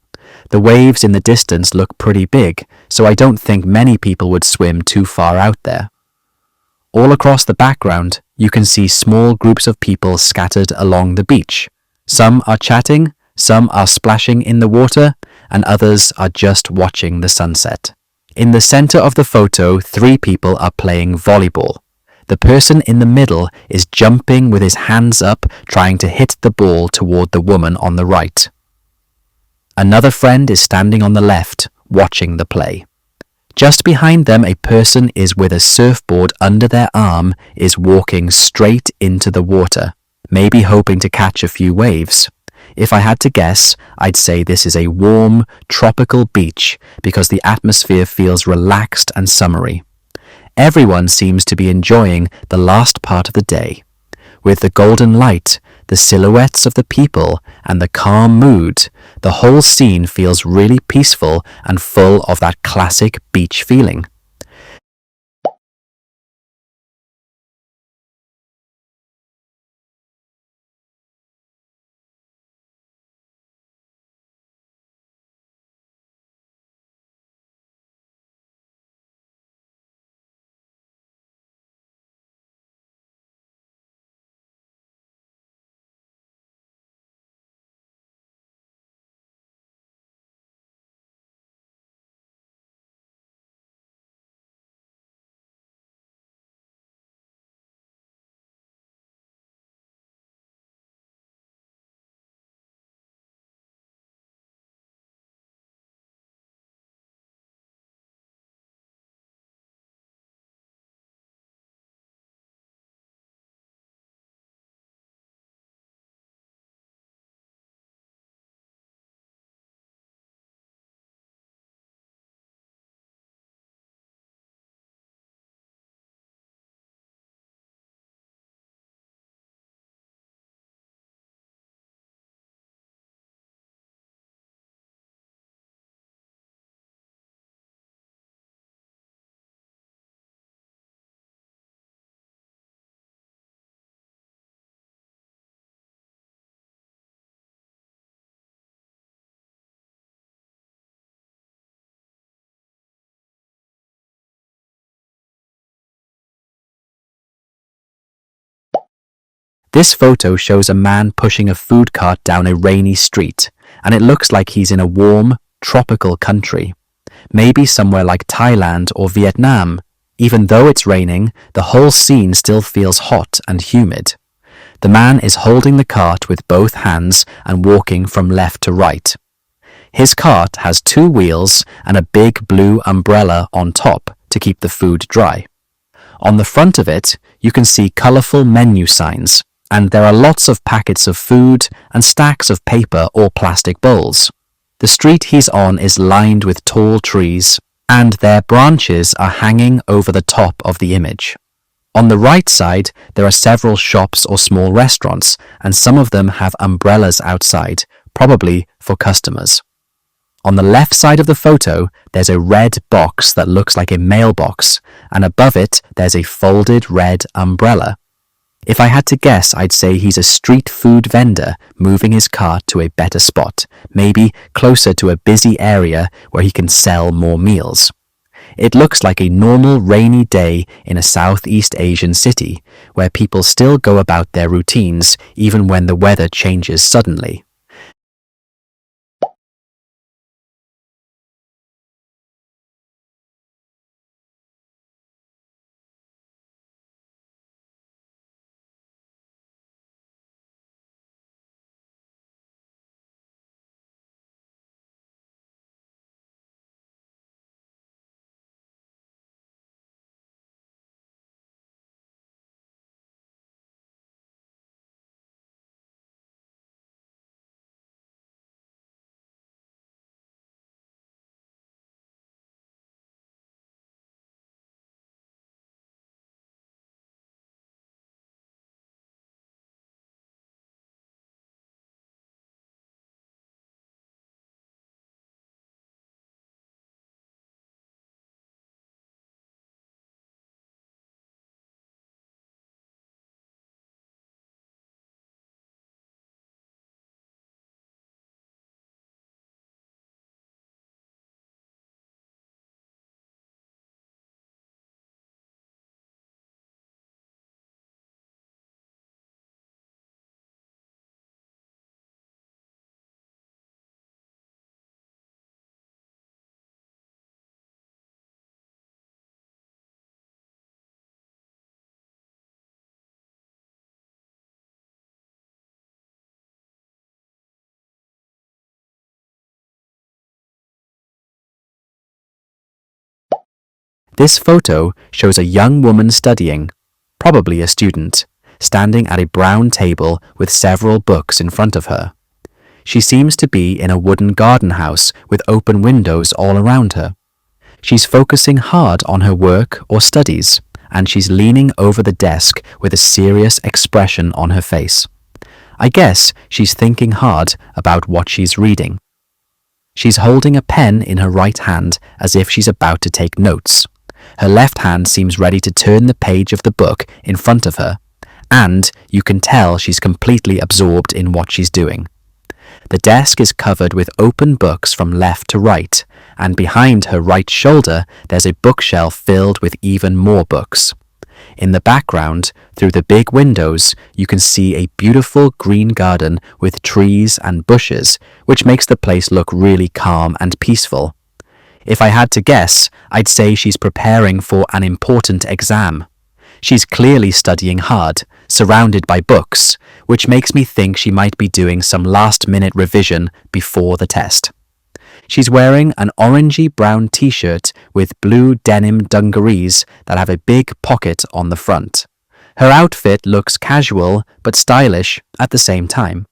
The waves in the distance look pretty big, so I don't think many people would swim too far out there. All across the background, you can see small groups of people scattered along the beach. Some are chatting, some are splashing in the water, and others are just watching the sunset. In the center of the photo, 3 people are playing volleyball. The person in the middle is jumping with his hands up, trying to hit the ball toward the woman on the right. Another friend is standing on the left, watching the play. Just behind them, a person is with a surfboard under their arm, is walking straight into the water, maybe hoping to catch a few waves. If I had to guess, I'd say this is a warm, tropical beach because the atmosphere feels relaxed and summery. Everyone seems to be enjoying the last part of the day. With the golden light, the silhouettes of the people, and the calm mood, the whole scene feels really peaceful and full of that classic beach feeling. This photo shows a man pushing a food cart down a rainy street, and it looks like he's in a warm, tropical country. Maybe somewhere like Thailand or Vietnam. Even though it's raining, the whole scene still feels hot and humid. The man is holding the cart with both hands and walking from left to right. His cart has 2 wheels and a big blue umbrella on top to keep the food dry. On the front of it, you can see colourful menu signs, and there are lots of packets of food and stacks of paper or plastic bowls. The street he's on is lined with tall trees, and their branches are hanging over the top of the image. On the right side, there are several shops or small restaurants, and some of them have umbrellas outside, probably for customers. On the left side of the photo, there's a red box that looks like a mailbox, and above it, there's a folded red umbrella. If I had to guess, I'd say he's a street food vendor moving his cart to a better spot, maybe closer to a busy area where he can sell more meals. It looks like a normal rainy day in a Southeast Asian city, where people still go about their routines even when the weather changes suddenly. This photo shows a young woman studying, probably a student, standing at a brown table with several books in front of her. She seems to be in a wooden garden house with open windows all around her. She's focusing hard on her work or studies, and she's leaning over the desk with a serious expression on her face. I guess she's thinking hard about what she's reading. She's holding a pen in her right hand as if she's about to take notes. Her left hand seems ready to turn the page of the book in front of her, and you can tell she's completely absorbed in what she's doing. The desk is covered with open books from left to right, and behind her right shoulder there's a bookshelf filled with even more books. In the background, through the big windows, you can see a beautiful green garden with trees and bushes, which makes the place look really calm and peaceful. If I had to guess, I'd say she's preparing for an important exam. She's clearly studying hard, surrounded by books, which makes me think she might be doing some last-minute revision before the test. She's wearing an orangey-brown t-shirt with blue denim dungarees that have a big pocket on the front. Her outfit looks casual but stylish at the same time.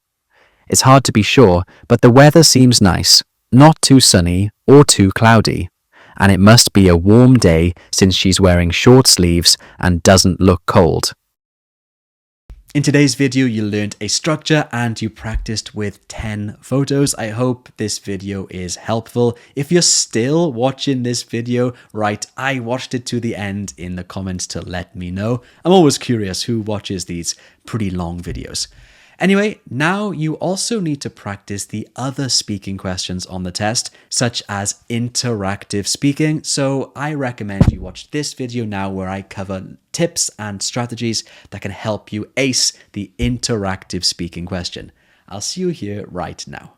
It's hard to be sure, but the weather seems nice, not too sunny or too cloudy, and it must be a warm day since she's wearing short sleeves and doesn't look cold. In today's video, you learned a structure and you practiced with 10 photos. I hope this video is helpful. If you're still watching this video, right, I watched it to the end in the comments to let me know. I'm always curious who watches these pretty long videos. Anyway, now you also need to practice the other speaking questions on the test, such as interactive speaking. So I recommend you watch this video now where I cover tips and strategies that can help you ace the interactive speaking question. I'll see you here right now.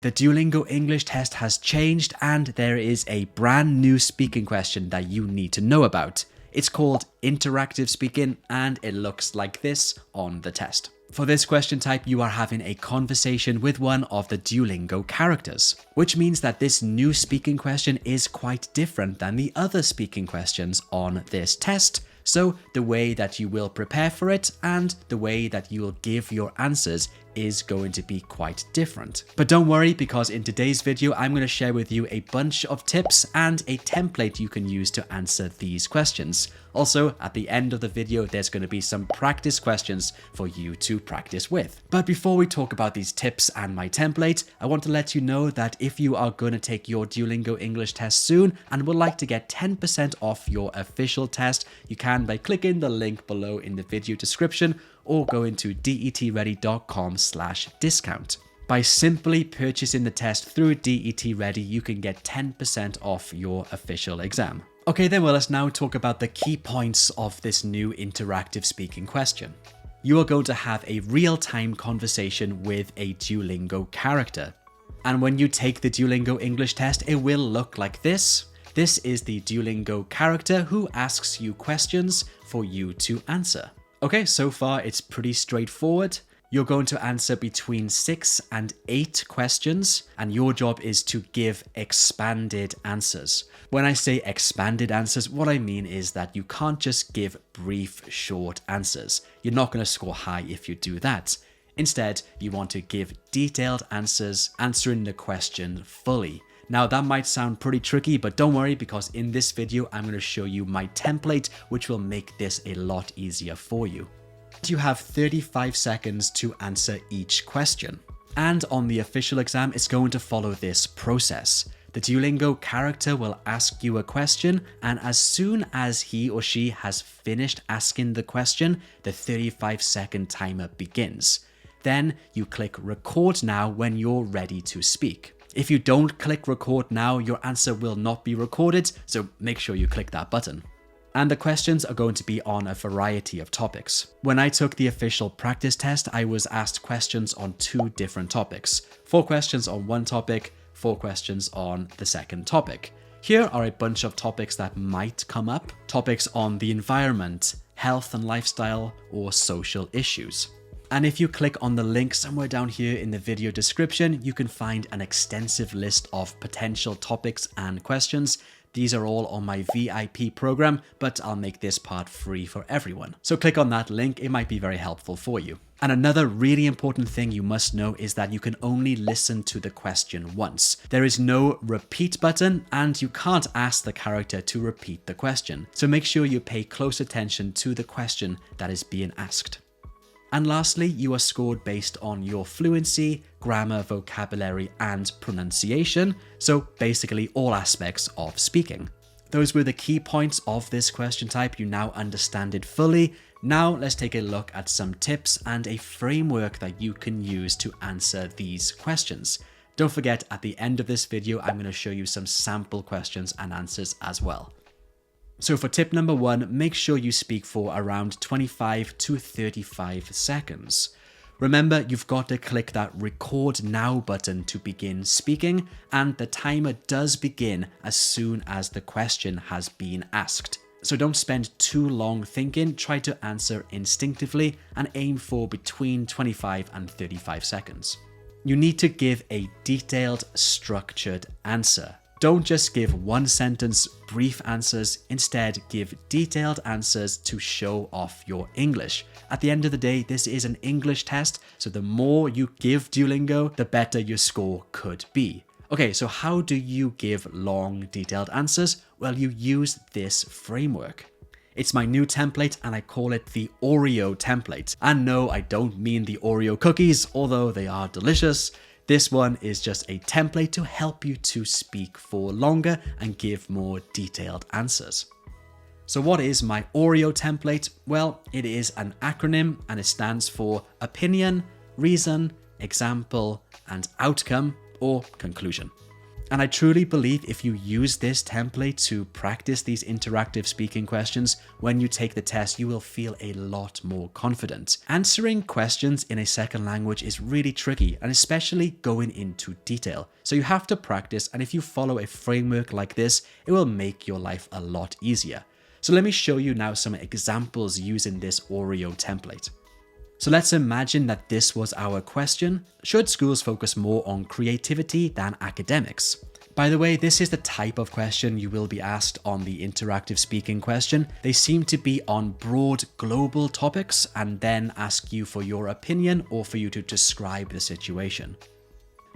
The Duolingo English test has changed and there is a brand new speaking question that you need to know about. It's called interactive speaking and it looks like this on the test. For this question type, you are having a conversation with one of the Duolingo characters, which means that this new speaking question is quite different than the other speaking questions on this test. So the way that you will prepare for it and the way that you will give your answers is going to be quite different. But don't worry, because in today's video, I'm going to share with you a bunch of tips and a template you can use to answer these questions. Also, at the end of the video, there's going to be some practice questions for you to practice with. But before we talk about these tips and my template, I want to let you know that if you are going to take your Duolingo English test soon and would like to get 10% off your official test, you can by clicking the link below in the video description or go into detready.com/discount. By simply purchasing the test through DET Ready, you can get 10% off your official exam. Okay then, well, let's now talk about the key points of this new interactive speaking question. You are going to have a real-time conversation with a Duolingo character. And when you take the Duolingo English test, it will look like this. This is the Duolingo character who asks you questions for you to answer. Okay, so far it's pretty straightforward. You're going to answer between 6 and 8 questions, and your job is to give expanded answers. When I say expanded answers, what I mean is that you can't just give brief, short answers. You're not going to score high if you do that. Instead, you want to give detailed answers, answering the question fully. Now that might sound pretty tricky, but don't worry, because in this video, I'm going to show you my template, which will make this a lot easier for you. You have 35 seconds to answer each question. And on the official exam, it's going to follow this process. The Duolingo character will ask you a question, and as soon as he or she has finished asking the question, the 35-second timer begins. Then you click record now when you're ready to speak. If you don't click record now, your answer will not be recorded, so make sure you click that button. And the questions are going to be on a variety of topics. When I took the official practice test, I was asked questions on 2 different topics. 4 questions on one topic, 4 questions on the second topic. Here are a bunch of topics that might come up. Topics on the environment, health and lifestyle, or social issues. And if you click on the link somewhere down here in the video description, you can find an extensive list of potential topics and questions. These are all on my VIP program, but I'll make this part free for everyone. So click on that link, it might be very helpful for you. And another really important thing you must know is that you can only listen to the question once. There is no repeat button, and you can't ask the character to repeat the question. So make sure you pay close attention to the question that is being asked. And lastly, you are scored based on your fluency, grammar, vocabulary, and pronunciation. So basically all aspects of speaking. Those were the key points of this question type. You now understand it fully. Now let's take a look at some tips and a framework that you can use to answer these questions. Don't forget, at the end of this video, I'm going to show you some sample questions and answers as well. So for tip number 1, make sure you speak for around 25 to 35 seconds. Remember, you've got to click that record now button to begin speaking, and the timer does begin as soon as the question has been asked. So don't spend too long thinking, try to answer instinctively and aim for between 25 and 35 seconds. You need to give a detailed, structured answer. Don't just give one sentence, brief answers. Instead, give detailed answers to show off your English. At the end of the day, this is an English test, so the more you give Duolingo, the better your score could be. Okay, so how do you give long, detailed answers? Well, you use this framework. It's my new template and I call it the Oreo template. And no, I don't mean the Oreo cookies, although they are delicious. This one is just a template to help you to speak for longer and give more detailed answers. So what is my Oreo template? Well, it is an acronym and it stands for opinion, reason, example, and outcome or conclusion. And I truly believe if you use this template to practice these interactive speaking questions, when you take the test, you will feel a lot more confident. Answering questions in a second language is really tricky, and especially going into detail. So you have to practice, and if you follow a framework like this, it will make your life a lot easier. So let me show you now some examples using this Oreo template. So let's imagine that this was our question. Should schools focus more on creativity than academics? By the way, this is the type of question you will be asked on the interactive speaking question. They seem to be on broad global topics and then ask you for your opinion or for you to describe the situation.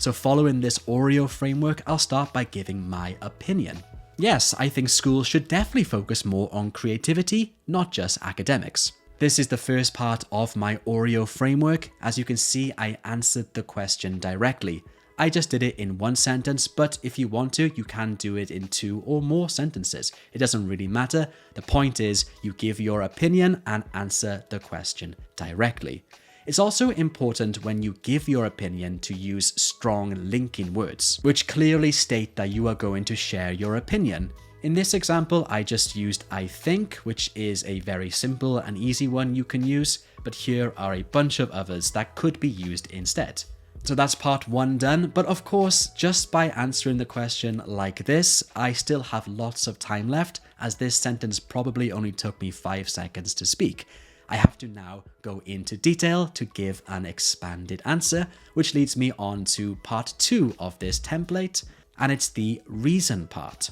So following this Oreo framework, I'll start by giving my opinion. Yes, I think schools should definitely focus more on creativity, not just academics. This is the first part of my Oreo framework. As you can see, I answered the question directly. I just did it in one sentence, but if you want to, you can do it in 2 or more sentences. It doesn't really matter. The point is you give your opinion and answer the question directly. It's also important when you give your opinion to use strong linking words, which clearly state that you are going to share your opinion. In this example, I just used I think, which is a very simple and easy one you can use, but here are a bunch of others that could be used instead. So that's part 1 done, but of course, just by answering the question like this, I still have lots of time left, as this sentence probably only took me 5 seconds to speak. I have to now go into detail to give an expanded answer, which leads me on to part 2 of this template, and it's the reason part.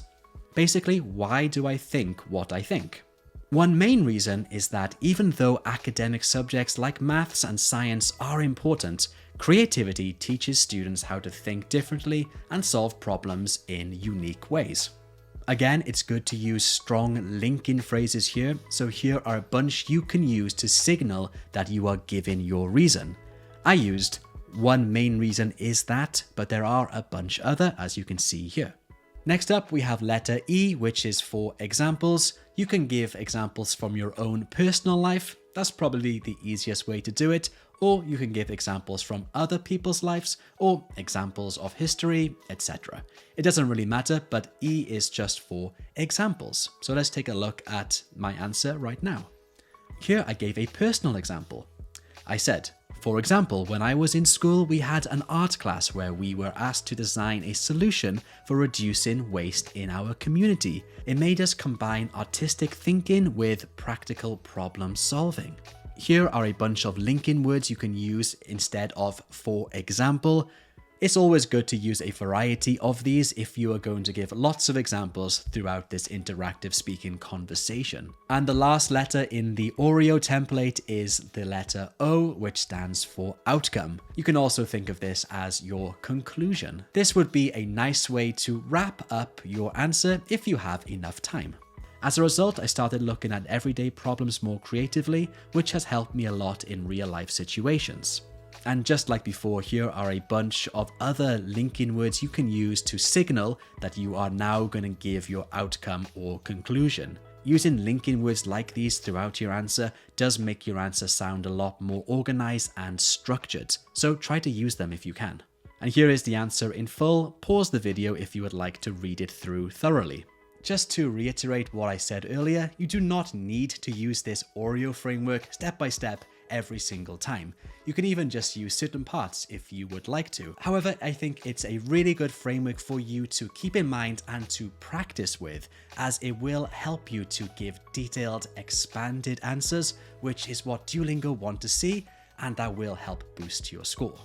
Basically, why do I think what I think? One main reason is that even though academic subjects like maths and science are important, creativity teaches students how to think differently and solve problems in unique ways. Again, it's good to use strong linking phrases here, so here are a bunch you can use to signal that you are giving your reason. I used one main reason is that, but there are a bunch other, as you can see here. Next up, we have letter E, which is for examples. You can give examples from your own personal life. That's probably the easiest way to do it. Or you can give examples from other people's lives or examples of history, etc. It doesn't really matter, but E is just for examples. So let's take a look at my answer right now. Here I gave a personal example. I said, for example, when I was in school, we had an art class where we were asked to design a solution for reducing waste in our community. It made us combine artistic thinking with practical problem solving. Here are a bunch of linking words you can use instead of for example. It's always good to use a variety of these if you are going to give lots of examples throughout this interactive speaking conversation. And the last letter in the Oreo template is the letter O, which stands for outcome. You can also think of this as your conclusion. This would be a nice way to wrap up your answer if you have enough time. As a result, I started looking at everyday problems more creatively, which has helped me a lot in real life situations. And just like before, here are a bunch of other linking words you can use to signal that you are now going to give your outcome or conclusion. Using linking words like these throughout your answer does make your answer sound a lot more organized and structured, so try to use them if you can. And here is the answer in full. Pause the video if you would like to read it through thoroughly. Just to reiterate what I said earlier, you do not need to use this Oreo framework step by step every single time. You can even just use certain parts if you would like to. However, I think it's a really good framework for you to keep in mind and to practice with, as it will help you to give detailed, expanded answers, which is what Duolingo want to see, and that will help boost your score.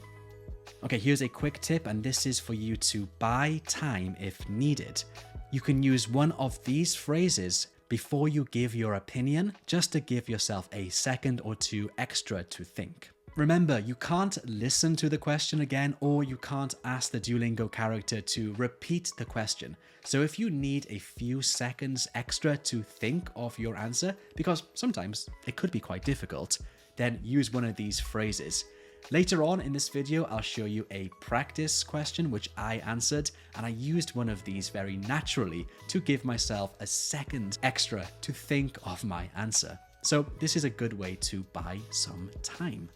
Okay, here's a quick tip, and this is for you to buy time if needed. You can use one of these phrases before you give your opinion, just to give yourself a second or 2 extra to think. Remember, you can't listen to the question again, or you can't ask the Duolingo character to repeat the question. So if you need a few seconds extra to think of your answer, because sometimes it could be quite difficult, then use one of these phrases. Later on in this video, I'll show you a practice question which I answered, and I used one of these very naturally to give myself a second extra to think of my answer. So this is a good way to buy some time.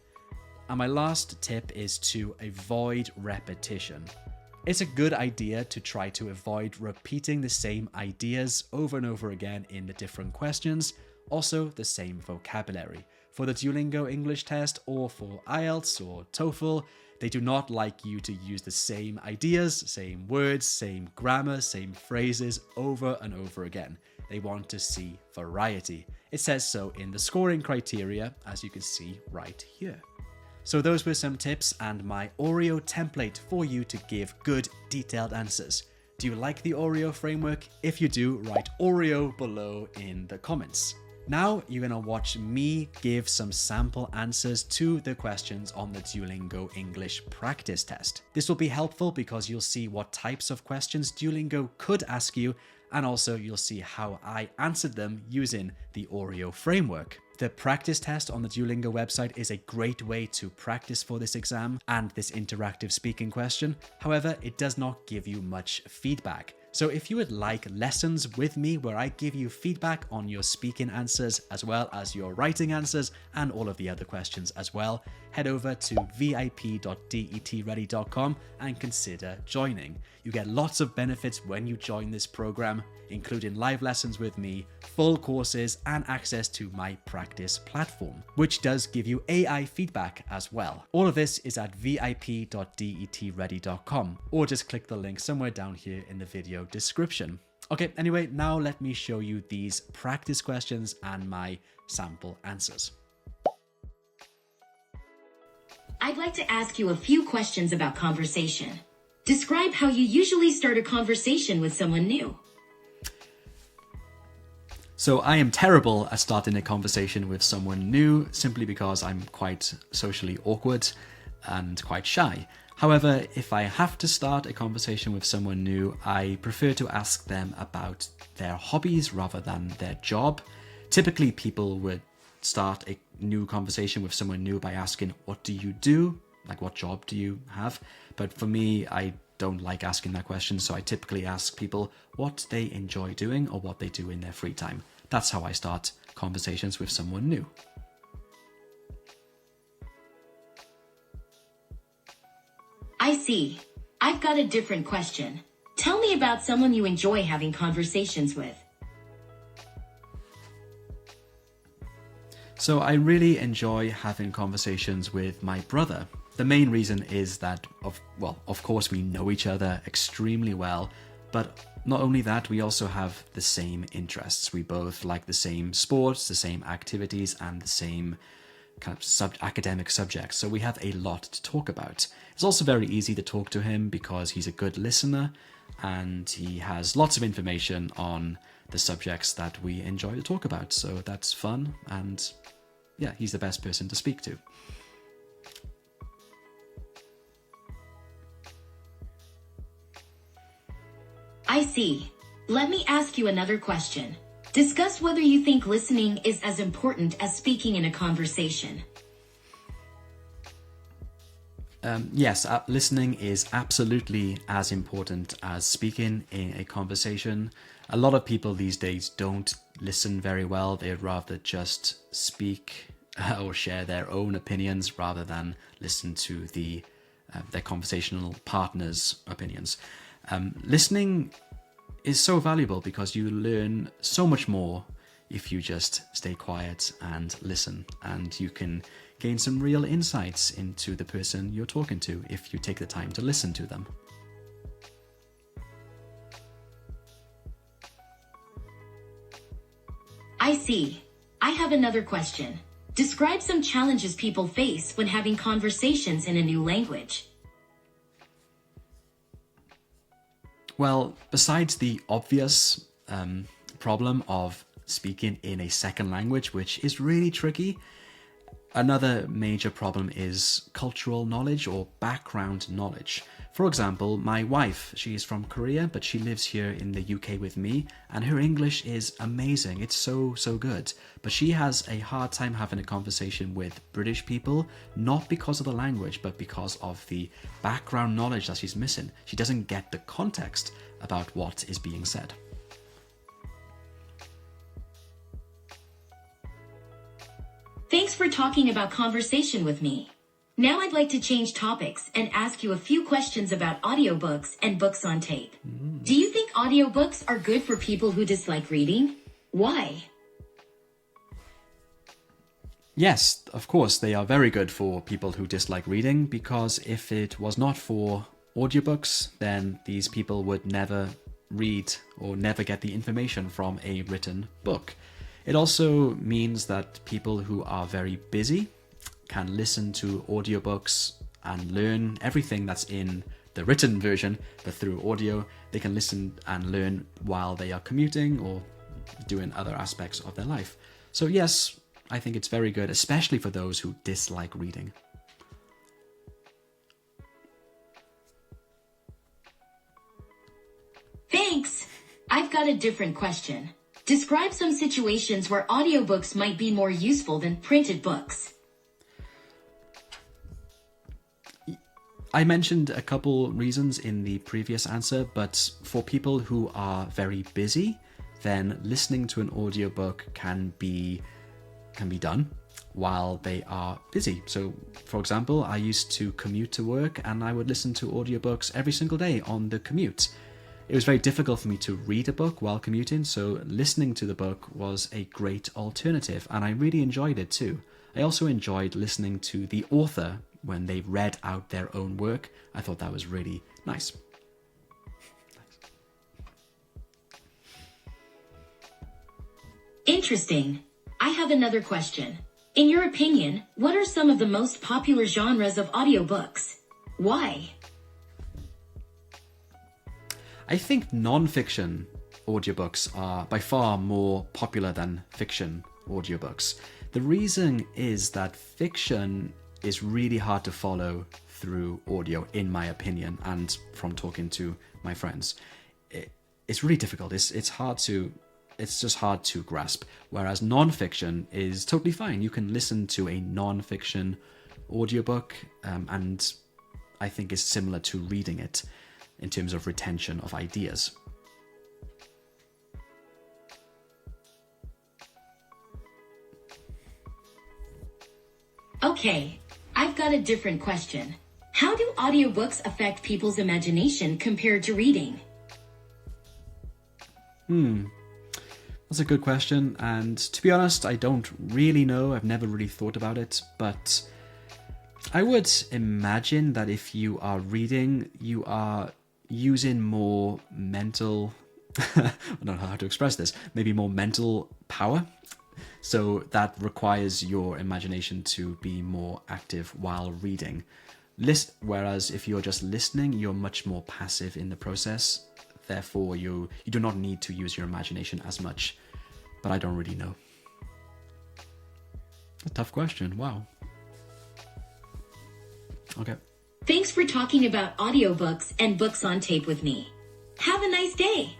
And my last tip is to avoid repetition. It's a good idea to try to avoid repeating the same ideas over and over again in the different questions, also the same vocabulary. For the Duolingo English Test or for IELTS or TOEFL, they do not like you to use the same ideas, same words, same grammar, same phrases over and over again. They want to see variety. It says so in the scoring criteria, as you can see right here. So those were some tips and my Oreo template for you to give good, detailed answers. Do you like the Oreo framework? If you do, write Oreo below in the comments. Now you're going to watch me give some sample answers to the questions on the Duolingo English practice test. This will be helpful because you'll see what types of questions Duolingo could ask you, and also you'll see how I answered them using the Oreo framework. The practice test on the Duolingo website is a great way to practice for this exam and this interactive speaking question. However, it does not give you much feedback. So if you would like lessons with me where I give you feedback on your speaking answers as well as your writing answers and all of the other questions as well, head over to vip.detready.com and consider joining. You get lots of benefits when you join this program, including live lessons with me, full courses, and access to my practice platform, which does give you AI feedback as well. All of this is at vip.detready.com, or just click the link somewhere down here in the video description. Okay, anyway, now let me show you these practice questions and my sample answers. I'd like to ask you a few questions about conversation. Describe how you usually start a conversation with someone new. So I am terrible at starting a conversation with someone new simply because I'm quite socially awkward and quite shy. However, if I have to start a conversation with someone new, I prefer to ask them about their hobbies rather than their job. Typically, people would start a new conversation with someone new by asking, what do you do? Like, what job do you have? But for me, I don't like asking that question, so I typically ask people what they enjoy doing or what they do in their free time. That's how I start conversations with someone new. I see. I've got a different question. Tell me about someone you enjoy having conversations with. So I really enjoy having conversations with my brother. The main reason is that, of course, we know each other extremely well, but not only that, we also have the same interests. We both like the same sports, the same activities, and the same kind of academic subjects. So we have a lot to talk about. It's also very easy to talk to him because he's a good listener and he has lots of information on the subjects that we enjoy to talk about. So that's fun, and yeah, he's the best person to speak to. I see. Let me ask you another question. Discuss whether you think listening is as important as speaking in a conversation. Yes, listening is absolutely as important as speaking in a conversation. A lot of people these days don't listen very well. They'd rather just speak or share their own opinions rather than listen to their conversational partner's opinions. Listening is so valuable because you learn so much more if you just stay quiet and listen, and you can gain some real insights into the person you're talking to if you take the time to listen to them. I see. I have another question. Describe some challenges people face when having conversations in a new language. Well, besides the obvious problem of speaking in a second language, which is really tricky, Another major problem is cultural knowledge or background knowledge. For example, my wife, she is from Korea, but she lives here in the UK with me, and her English is amazing. It's so good. But she has a hard time having a conversation with British people, not because of the language, but because of the background knowledge that she's missing. She doesn't get the context about what is being said. Thanks for talking about conversation with me. Now I'd like to change topics and ask you a few questions about audiobooks and books on tape. Do you think audiobooks are good for people who dislike reading? Why? Yes, of course, they are very good for people who dislike reading, because if it was not for audiobooks, then these people would never read or never get the information from a written book. It also means that people who are very busy can listen to audiobooks and learn everything that's in the written version, but through audio, they can listen and learn while they are commuting or doing other aspects of their life. So yes, I think it's very good, especially for those who dislike reading. Thanks. I've got a different question. Describe some situations where audiobooks might be more useful than printed books. I mentioned a couple reasons in the previous answer, but for people who are very busy, then listening to an audiobook can be done while they are busy. So, for example, I used to commute to work and I would listen to audiobooks every single day on the commute. It was very difficult for me to read a book while commuting, so listening to the book was a great alternative, and I really enjoyed it too. I also enjoyed listening to the author when they read out their own work. I thought that was really nice. Interesting. I have another question. In your opinion, what are some of the most popular genres of audiobooks? Why? I think non-fiction audiobooks are by far more popular than fiction audiobooks. The reason is that fiction is really hard to follow through audio, in my opinion, and from talking to my friends. It's really difficult. It's just hard to grasp. Whereas non-fiction is totally fine. You can listen to a non-fiction audiobook, and I think is similar to reading it in terms of retention of ideas. Okay, I've got a different question. How do audiobooks affect people's imagination compared to reading? That's a good question, and to be honest, I don't really know. I've never really thought about it, but I would imagine that if you are reading, you are using more mental, I don't know how to express this, maybe more mental power. So that requires your imagination to be more active while reading. Whereas if you're just listening, you're much more passive in the process. Therefore, you do not need to use your imagination as much. But I don't really know. A tough question. Wow. Okay. Thanks for talking about audiobooks and books on tape with me. Have a nice day.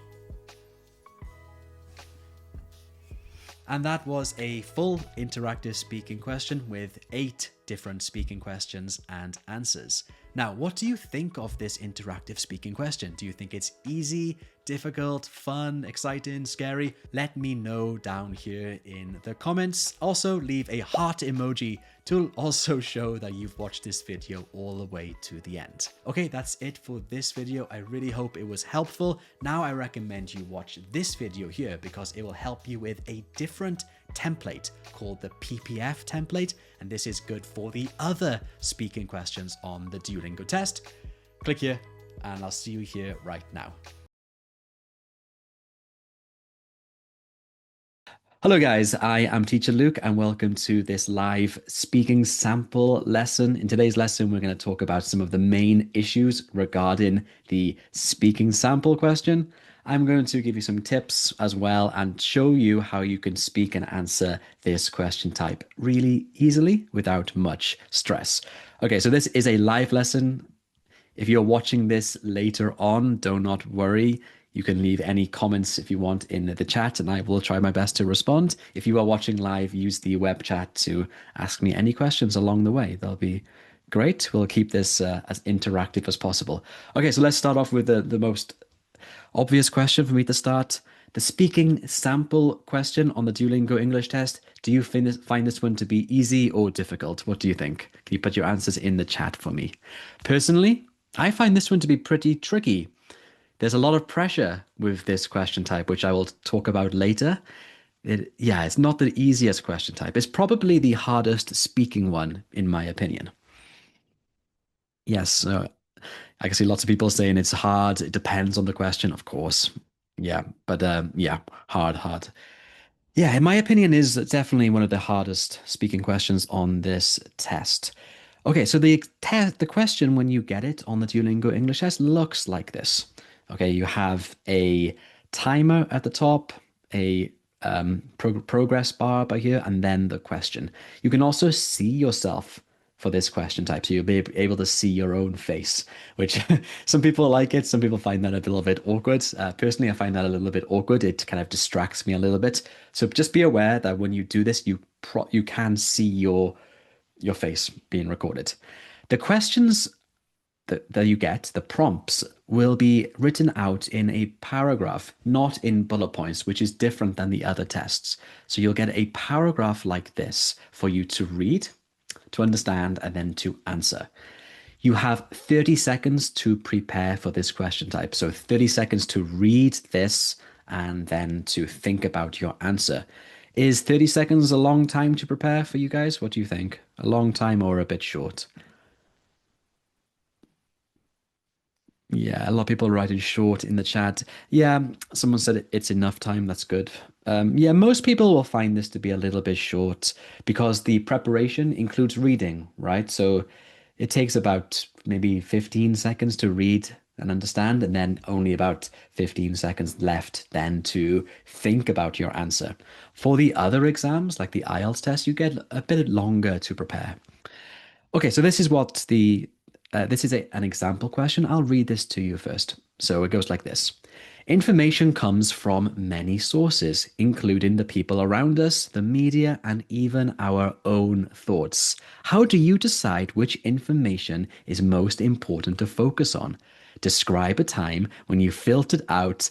And that was a full interactive speaking question with 8 different speaking questions and answers. Now, what do you think of this interactive speaking question? Do you think it's easy, difficult, fun, exciting, scary? Let me know down here in the comments. Also, leave a heart emoji to also show that you've watched this video all the way to the end. Okay, that's it for this video. I really hope it was helpful. Now I recommend you watch this video here because it will help you with a different template called the PPF template, and this is good for the other speaking questions on the Duolingo test. Click here and I'll see you here right now. Hello guys, I am Teacher Luke and welcome to this live speaking sample lesson. In today's lesson, we're going to talk about some of the main issues regarding the speaking sample question. I'm going to give you some tips as well and show you how you can speak and answer this question type really easily without much stress. Okay, so this is a live lesson. If you're watching this later on, do not worry. You can leave any comments if you want in the chat, and I will try my best to respond. If you are watching live, use the web chat to ask me any questions along the way. They'll be great. We'll keep this as interactive as possible. Okay, so let's start off with the most obvious question for me to start. The speaking sample question on the Duolingo English test. Do you find this one to be easy or difficult? What do you think? Can you put your answers in the chat for me? Personally, I find this one to be pretty tricky. There's a lot of pressure with this question type, which I will talk about later. It's not the easiest question type. It's probably the hardest speaking one, in my opinion. Yes, I can see lots of people saying it's hard. It depends on the question, of course. Yeah, but hard. Yeah, in my opinion, is definitely one of the hardest speaking questions on this test. Okay, so the question when you get it on the Duolingo English test looks like this. Okay, you have a timer at the top, a progress bar by here, and then the question. You can also see yourself for this question type, so you'll be able to see your own face, which some people like it, some people find that a little bit awkward. Personally, I find that a little bit awkward. It kind of distracts me a little bit. So just be aware that when you do this, you can see your face being recorded. The questions that you get, the prompts, will be written out in a paragraph, not in bullet points, which is different than the other tests. So you'll get a paragraph like this for you to read, to understand, and then to answer. You have 30 seconds to prepare for this question type. So 30 seconds to read this and then to think about your answer. Is 30 seconds a long time to prepare for you guys? What do you think? A long time or a bit short? Yeah, a lot of people writing short in the chat. Yeah, someone said it's enough time. That's good. Yeah, most people will find this to be a little bit short because the preparation includes reading, right? So it takes about maybe 15 seconds to read and understand, and then only about 15 seconds left then to think about your answer. For the other exams, like the IELTS test, you get a bit longer to prepare. Okay, so this is what this is an example question. I'll read this to you first. So it goes like this. Information comes from many sources, including the people around us, the media, and even our own thoughts. How do you decide which information is most important to focus on? Describe a time when you filtered out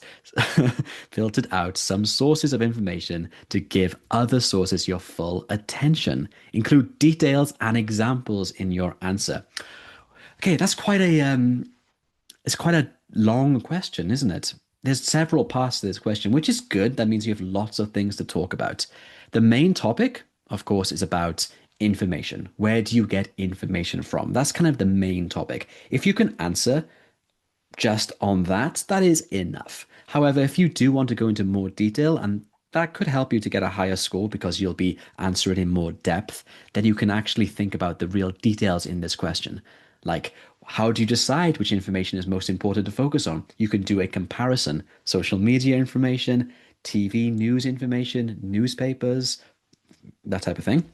some sources of information to give other sources your full attention. Include details and examples in your answer. Okay, that's quite it's quite a long question, isn't it? There's several parts to this question, which is good. That means you have lots of things to talk about. The main topic, of course, is about information. Where do you get information from? That's kind of the main topic. If you can answer just on that, that is enough. However, if you do want to go into more detail, and that could help you to get a higher score because you'll be answering in more depth, then you can actually think about the real details in this question. Like, how do you decide which information is most important to focus on? You can do a comparison. Social media information, TV news information, newspapers, that type of thing.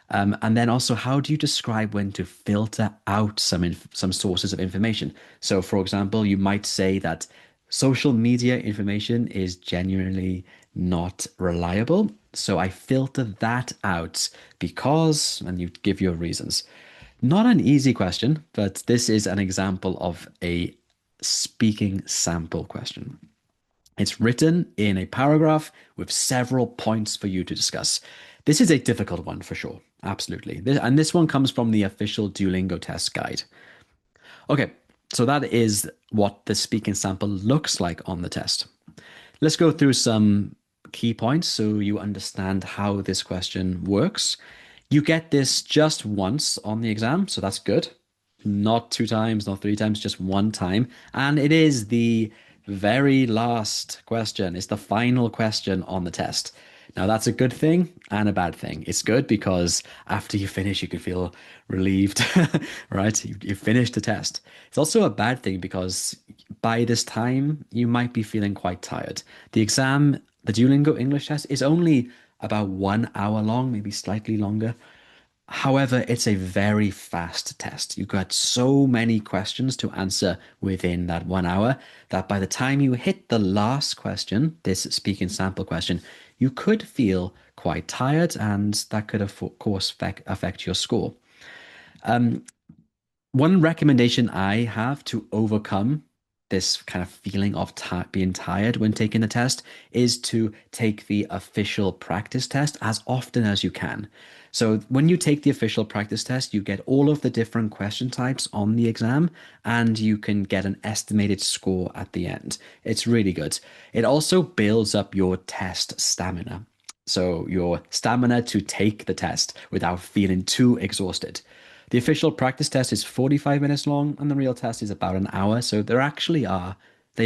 And then also, how do you describe when to filter out some sources of information? So, for example, you might say that social media information is genuinely not reliable. So I filter that out because, and you give your reasons. Not an easy question, but this is an example of a speaking sample question. It's written in a paragraph with several points for you to discuss. This is a difficult one for sure, absolutely. And this one comes from the official Duolingo test guide. Okay, so that is what the speaking sample looks like on the test. Let's go through some key points so you understand how this question works. You get this just once on the exam, so that's good. Not 2 times, not 3 times, just 1 time. And it is the very last question. It's the final question on the test. Now, that's a good thing and a bad thing. It's good because after you finish, you can feel relieved, right? You finished the test. It's also a bad thing because by this time, you might be feeling quite tired. The exam, the Duolingo English test, is only about 1 hour long, maybe slightly longer. However, it's a very fast test. You've got so many questions to answer within that 1 hour that by the time you hit the last question, this speaking sample question, you could feel quite tired, and that could, of course, affect your score. One recommendation I have to overcome this kind of feeling of being tired when taking the test is to take the official practice test as often as you can. So when you take the official practice test, you get all of the different question types on the exam, and you can get an estimated score at the end. It's really good. It also builds up your test stamina. So your stamina to take the test without feeling too exhausted. The official practice test is 45 minutes long, and the real test is about an hour. So they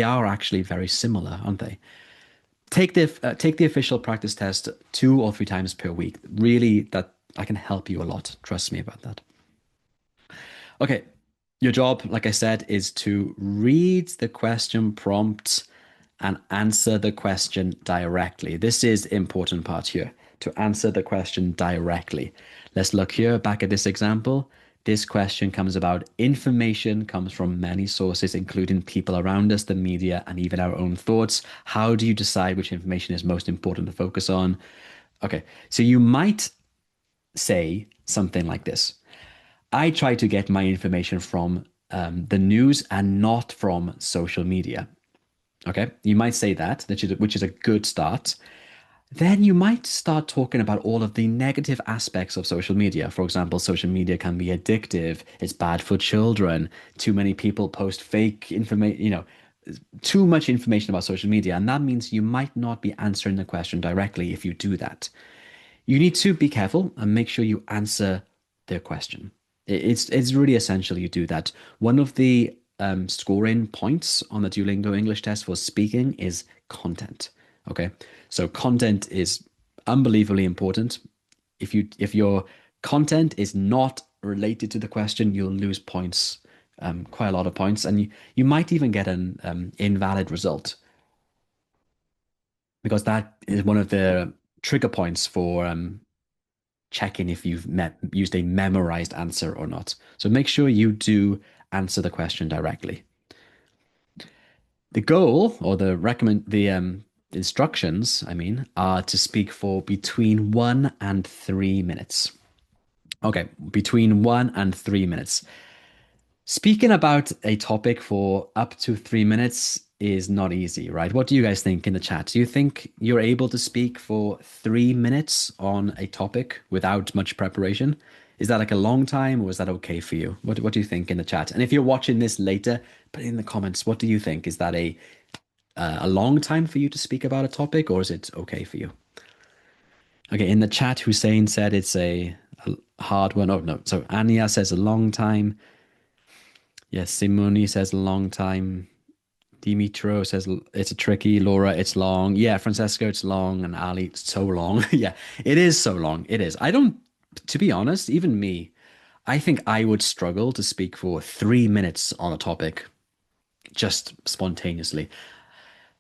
are actually very similar, aren't they? Take the official practice test 2 or 3 times per week. Really, that can help you a lot. Trust me about that. Okay, your job, like I said, is to read the question prompt and answer the question directly. This is the important part here, to answer the question directly. Let's look here back at this example. This question comes about information comes from many sources, including people around us, the media, and even our own thoughts. How do you decide which information is most important to focus on? Okay, so you might say something like this. I try to get my information from the news and not from social media. Okay, you might say that, which is a good start. Then you might start talking about all of the negative aspects of social media. For example, social media can be addictive. It's bad for children. Too many people post fake information, too much information about social media. And that means you might not be answering the question directly if you do that. You need to be careful and make sure you answer their question. It's really essential you do that. One of the scoring points on the Duolingo English test for speaking is content. Okay, so content is unbelievably important. If your content is not related to the question, you'll lose points, quite a lot of points, and you might even get an invalid result, because that is one of the trigger points for checking if you've used a memorized answer or not. So make sure you do answer the question directly. The goal, or the instructions, are to speak for between 1 and 3 minutes. Okay, between 1 and 3 minutes. Speaking about a topic for up to 3 minutes is not easy, right? What do you guys think in the chat? Do you think you're able to speak for 3 minutes on a topic without much preparation? Is that like a long time, or is that okay for you? What do you think in the chat? And if you're watching this later, put in the comments, what do you think? Is that a long time for you to speak about a topic, or is it okay for you? Okay, in the chat, Hussein said it's a hard one. Oh, no. So Anya says a long time. Yes, Simone says a long time. Dimitro says it's a tricky. Laura, it's long. Yeah, Francesco, it's long. And Ali, it's so long. Yeah, it is so long. It is. To be honest, even me, I think I would struggle to speak for 3 minutes on a topic just spontaneously.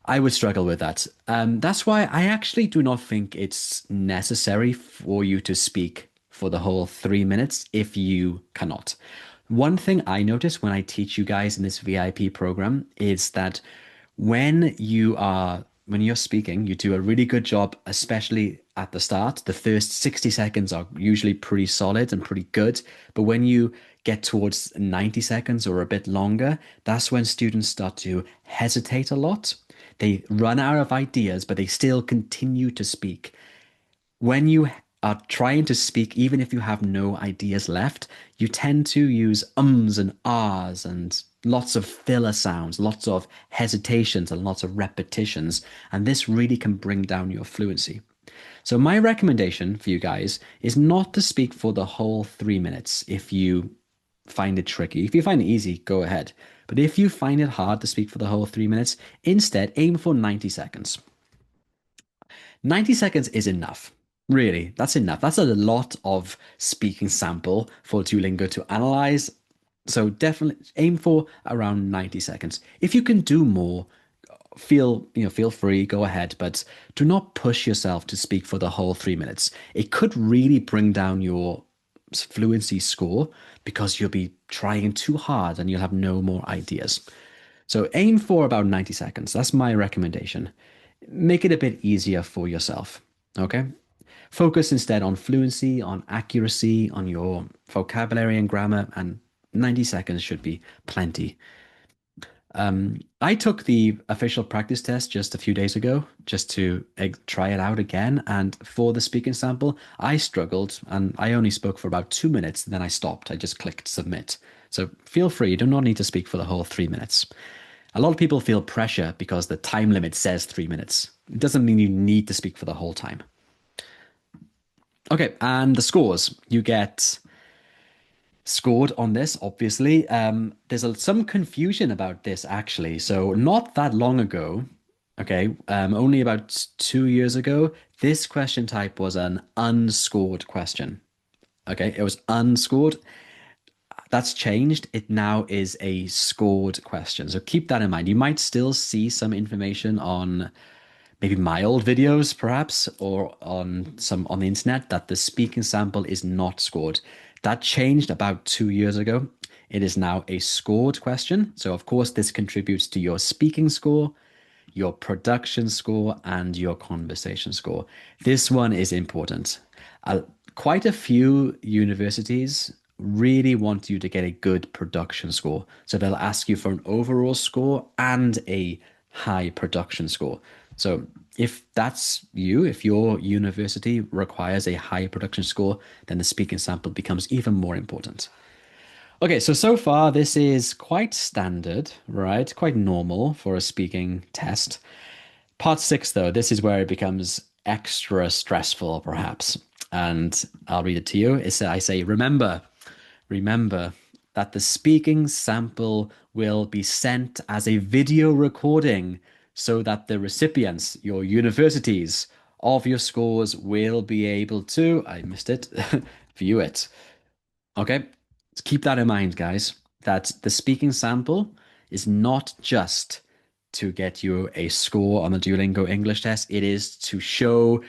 I would struggle with that. That's why I actually do not think it's necessary for you to speak for the whole 3 minutes if you cannot. One thing I notice when I teach you guys in this VIP program is that when you're speaking, you do a really good job, especially at the start. The first 60 seconds are usually pretty solid and pretty good. But when you get towards 90 seconds or a bit longer, that's when students start to hesitate a lot. They run out of ideas, but they still continue to speak. When you are trying to speak, even if you have no ideas left, you tend to use ums and ahs and lots of filler sounds, lots of hesitations and lots of repetitions. And this really can bring down your fluency. So my recommendation for you guys is not to speak for the whole 3 minutes if you find it tricky. If you find it easy, go ahead. But if you find it hard to speak for the whole 3 minutes, instead aim for 90 seconds. 90 seconds is enough. Really, that's enough. That's a lot of speaking sample for Duolingo to analyze. So definitely aim for around 90 seconds. If you can do more, feel free, go ahead, but do not push yourself to speak for the whole 3 minutes. It could really bring down your fluency score because you'll be trying too hard and you'll have no more ideas. So aim for about 90 seconds. That's my recommendation. Make it a bit easier for yourself. Okay? Focus instead on fluency, on accuracy, on your vocabulary and grammar, and 90 seconds should be plenty. I took the official practice test just a few days ago, just to try it out again. And for the speaking sample, I struggled and I only spoke for about 2 minutes. Then I stopped. I just clicked submit. So feel free. You do not need to speak for the whole 3 minutes. A lot of people feel pressure because the time limit says 3 minutes. It doesn't mean you need to speak for the whole time. Okay, and the scores. You get scored on this, obviously. There's some confusion about this, actually. So not that long ago, okay, only about 2 years ago, this question type was an unscored question. Okay, it was unscored. That's changed. It now is a scored question. So keep that in mind. You might still see some information on maybe my old videos, perhaps, or on the internet that the speaking sample is not scored. That changed about 2 years ago. It is now a scored question. So of course, this contributes to your speaking score, your production score, and your conversation score. This one is important. Quite a few universities really want you to get a good production score. So they'll ask you for an overall score and a high production score. So if that's you, if your university requires a high production score, then the speaking sample becomes even more important. Okay, so far this is quite standard, right? Quite normal for a speaking test. Part 6, though, this is where it becomes extra stressful, perhaps. And I'll read it to you. I say, remember that the speaking sample will be sent as a video recording so that the recipients, your universities, of your scores will be able to, I missed it, view it. Okay, so keep that in mind, guys, that the speaking sample is not just to get you a score on the Duolingo English test. It is to show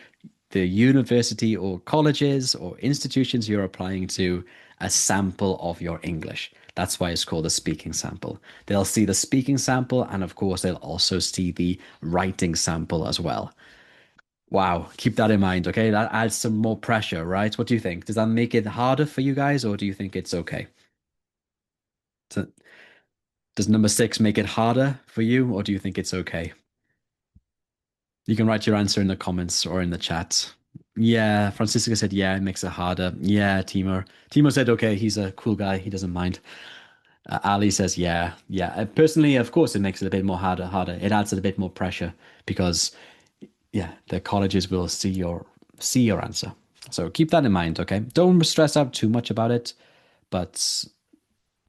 the university or colleges or institutions you're applying to a sample of your English. That's why it's called a speaking sample. They'll see the speaking sample, and of course, they'll also see the writing sample as well. Wow, keep that in mind, okay? That adds some more pressure, right? What do you think? Does that make it harder for you guys, or do you think it's okay? So, does number 6 make it harder for you, or do you think it's okay? You can write your answer in the comments or in the chat. Yeah, Francisca said, yeah, it makes it harder. Yeah, Timur. Timur said, okay, he's a cool guy. He doesn't mind. Ali says, yeah. Personally, of course, it makes it a bit more harder. It adds a bit more pressure because, yeah, the colleges will see your answer. So keep that in mind, okay? Don't stress out too much about it, but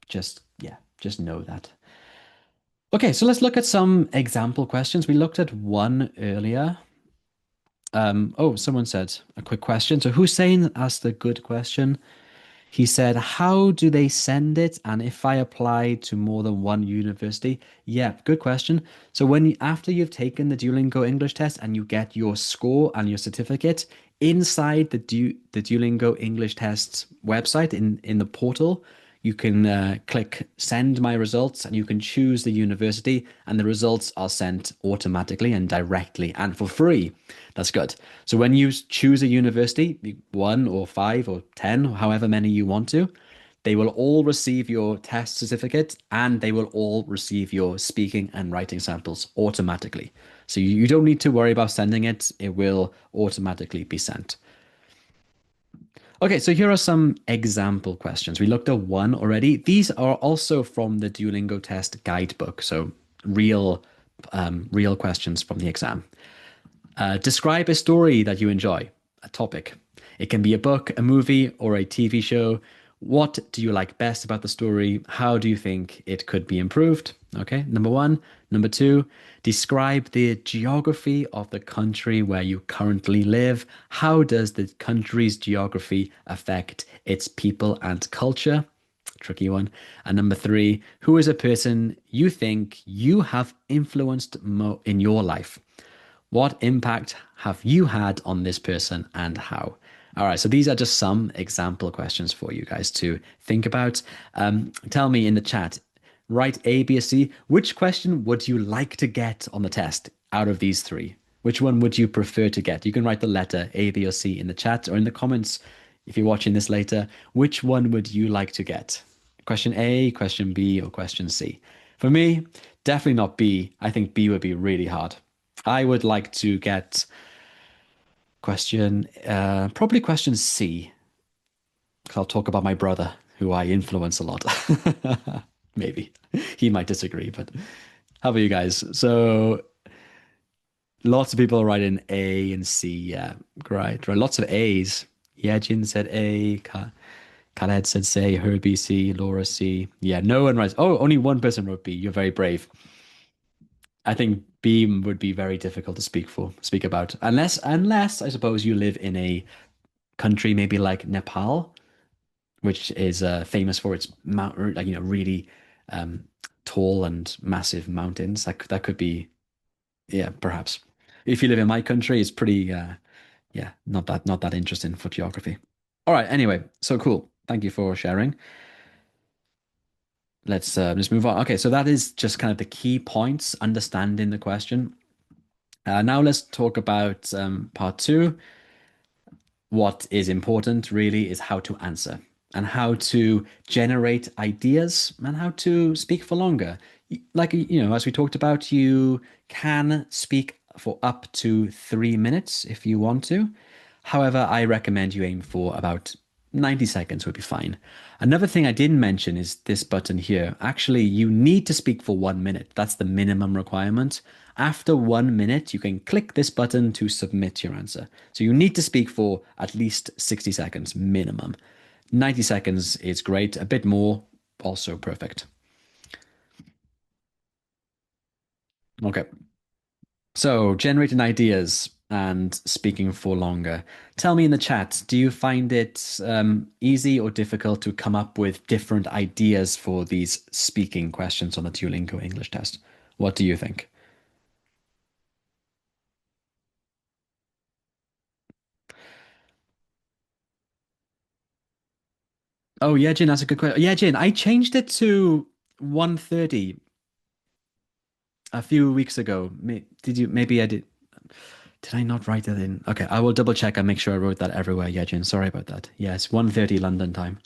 just know that. Okay, so let's look at some example questions. We looked at one earlier. Someone said a quick question. So Hussein asked a good question. He said, how do they send it? And if I apply to more than one university? Yeah, good question. So after you've taken the Duolingo English test and you get your score and your certificate, inside the Duolingo English Test website in the portal, you can click send my results and you can choose the university, and the results are sent automatically and directly and for free. That's good. So when you choose a university, 1 or 5 or 10, however many you want to, they will all receive your test certificate and they will all receive your speaking and writing samples automatically. So you don't need to worry about sending it. It will automatically be sent. Okay, so here are some example questions. We looked at one already. These are also from the Duolingo test guidebook, so real questions from the exam. Describe a story that you enjoy, a topic. It can be a book, a movie, or a TV show. What do you like best about the story? How do you think it could be improved? Okay, number one. Number two, describe the geography of the country where you currently live. How does the country's geography affect its people and culture? Tricky one. And number three, who is a person you think you have influenced in your life? What impact have you had on this person and how? All right, so these are just some example questions for you guys to think about. Tell me in the chat, write A, B, or C. Which question would you like to get on the test out of these three? Which one would you prefer to get? You can write the letter A, B, or C in the chat or in the comments if you're watching this later. Which one would you like to get? Question A, question B, or question C? For me, definitely not B. I think B would be really hard. I would like to get probably question C. Because I'll talk about my brother, who I influence a lot. Maybe. He might disagree, but how about you guys? So lots of people are writing A and C. Yeah, right. Lots of A's. Yejin said A. Khaled said C. Herbie C. Laura C. Yeah, no one writes. Oh, only one person wrote B. You're very brave. I think B would be very difficult to speak about, unless I suppose you live in a country maybe like Nepal, which is famous for its really tall and massive mountains. That could be, yeah, perhaps. If you live in my country, it's pretty, not that interesting for geography. All right. Anyway, so cool. Thank you for sharing. Let's just move on. Okay, so that is just kind of the key points, understanding the question. Now let's talk about part two. What is important really is how to answer and how to generate ideas and how to speak for longer. Like, as we talked about, you can speak for up to 3 minutes if you want to. However, I recommend you aim for about 90 seconds would be fine. Another thing I didn't mention is this button here. Actually, you need to speak for 1 minute. That's the minimum requirement. After 1 minute, you can click this button to submit your answer. So you need to speak for at least 60 seconds minimum. 90 seconds is great. A bit more, also perfect. Okay. So generating ideas and speaking for longer. Tell me in the chat, do you find it easy or difficult to come up with different ideas for these speaking questions on the Duolingo English test? What do you think? Oh, yeah, Jin, that's a good question. Yeah, Jin, I changed it to 1:30 a few weeks ago. Maybe I did. Did I not write that in? Okay, I will double check and make sure I wrote that everywhere. Yeah, Jin, sorry about that. Yes, 1:30 London time.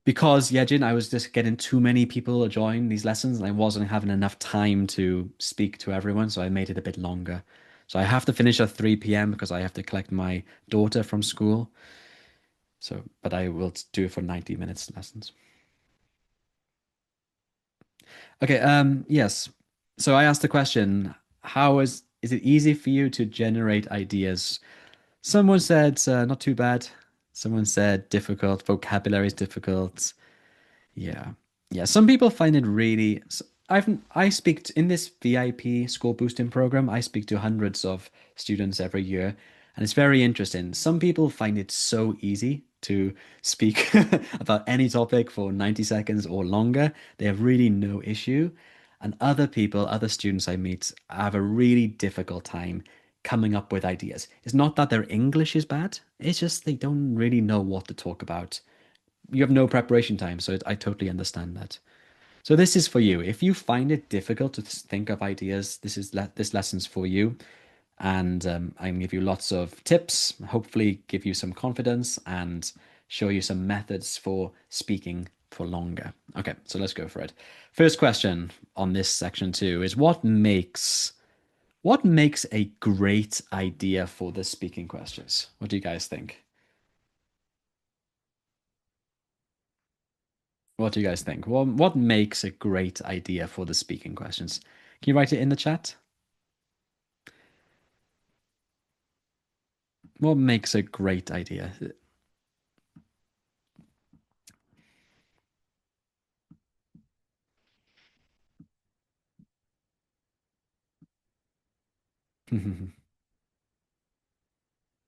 Because, yeah, Jin, I was just getting too many people to join these lessons and I wasn't having enough time to speak to everyone, so I made it a bit longer. So I have to finish at 3 p.m. because I have to collect my daughter from school. So, but I will do it for 90 minutes lessons. Okay, yes. So I asked the question, is it easy for you to generate ideas? Someone said not too bad. Someone said difficult, vocabulary is difficult. Yeah. Yeah, some people find it really I speak in this VIP score boosting program, I speak to hundreds of students every year, and it's very interesting. Some people find it so easy to speak about any topic for 90 seconds or longer. They have really no issue. And other students I meet have a really difficult time coming up with ideas. It's not that their English is bad, it's just they don't really know what to talk about. You have no preparation time, so I totally understand that. So this is for you. If you find it difficult to think of ideas, this lesson's for you. And I can give you lots of tips, hopefully give you some confidence and show you some methods for speaking for longer. Okay, so let's go for it. First question on this section 2 is what makes a great idea for the speaking questions? What do you guys think? What do you guys think? Well, what makes a great idea for the speaking questions? Can you write it in the chat? What makes a great idea?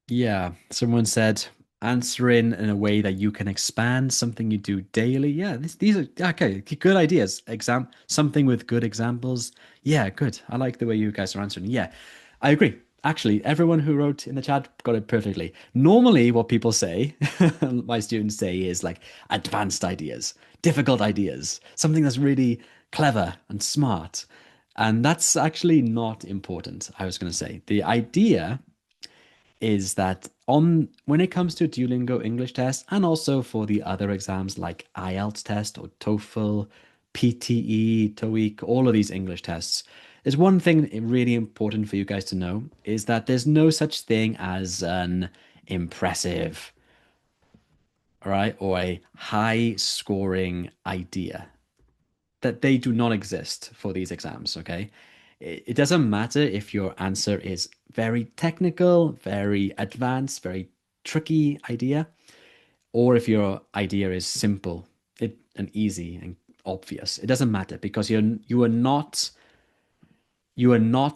Yeah, someone said answering in a way that you can expand something you do daily. Yeah, these are okay, good ideas. Something with good examples. Yeah, good. I like the way you guys are answering. Yeah, I agree. Actually, everyone who wrote in the chat got it perfectly. Normally, what people say, my students say, is like advanced ideas, difficult ideas, something that's really clever and smart. And that's actually not important, I was going to say. The idea is that on when it comes to Duolingo English test and also for the other exams like IELTS test or TOEFL, PTE, TOEIC, all of these English tests, there's one thing really important for you guys to know is that there's no such thing as an impressive, all right, or a high scoring idea. That they do not exist for these exams, okay? It doesn't matter if your answer is very technical, very advanced, very tricky idea, or if your idea is simple and easy and obvious. It doesn't matter because you are not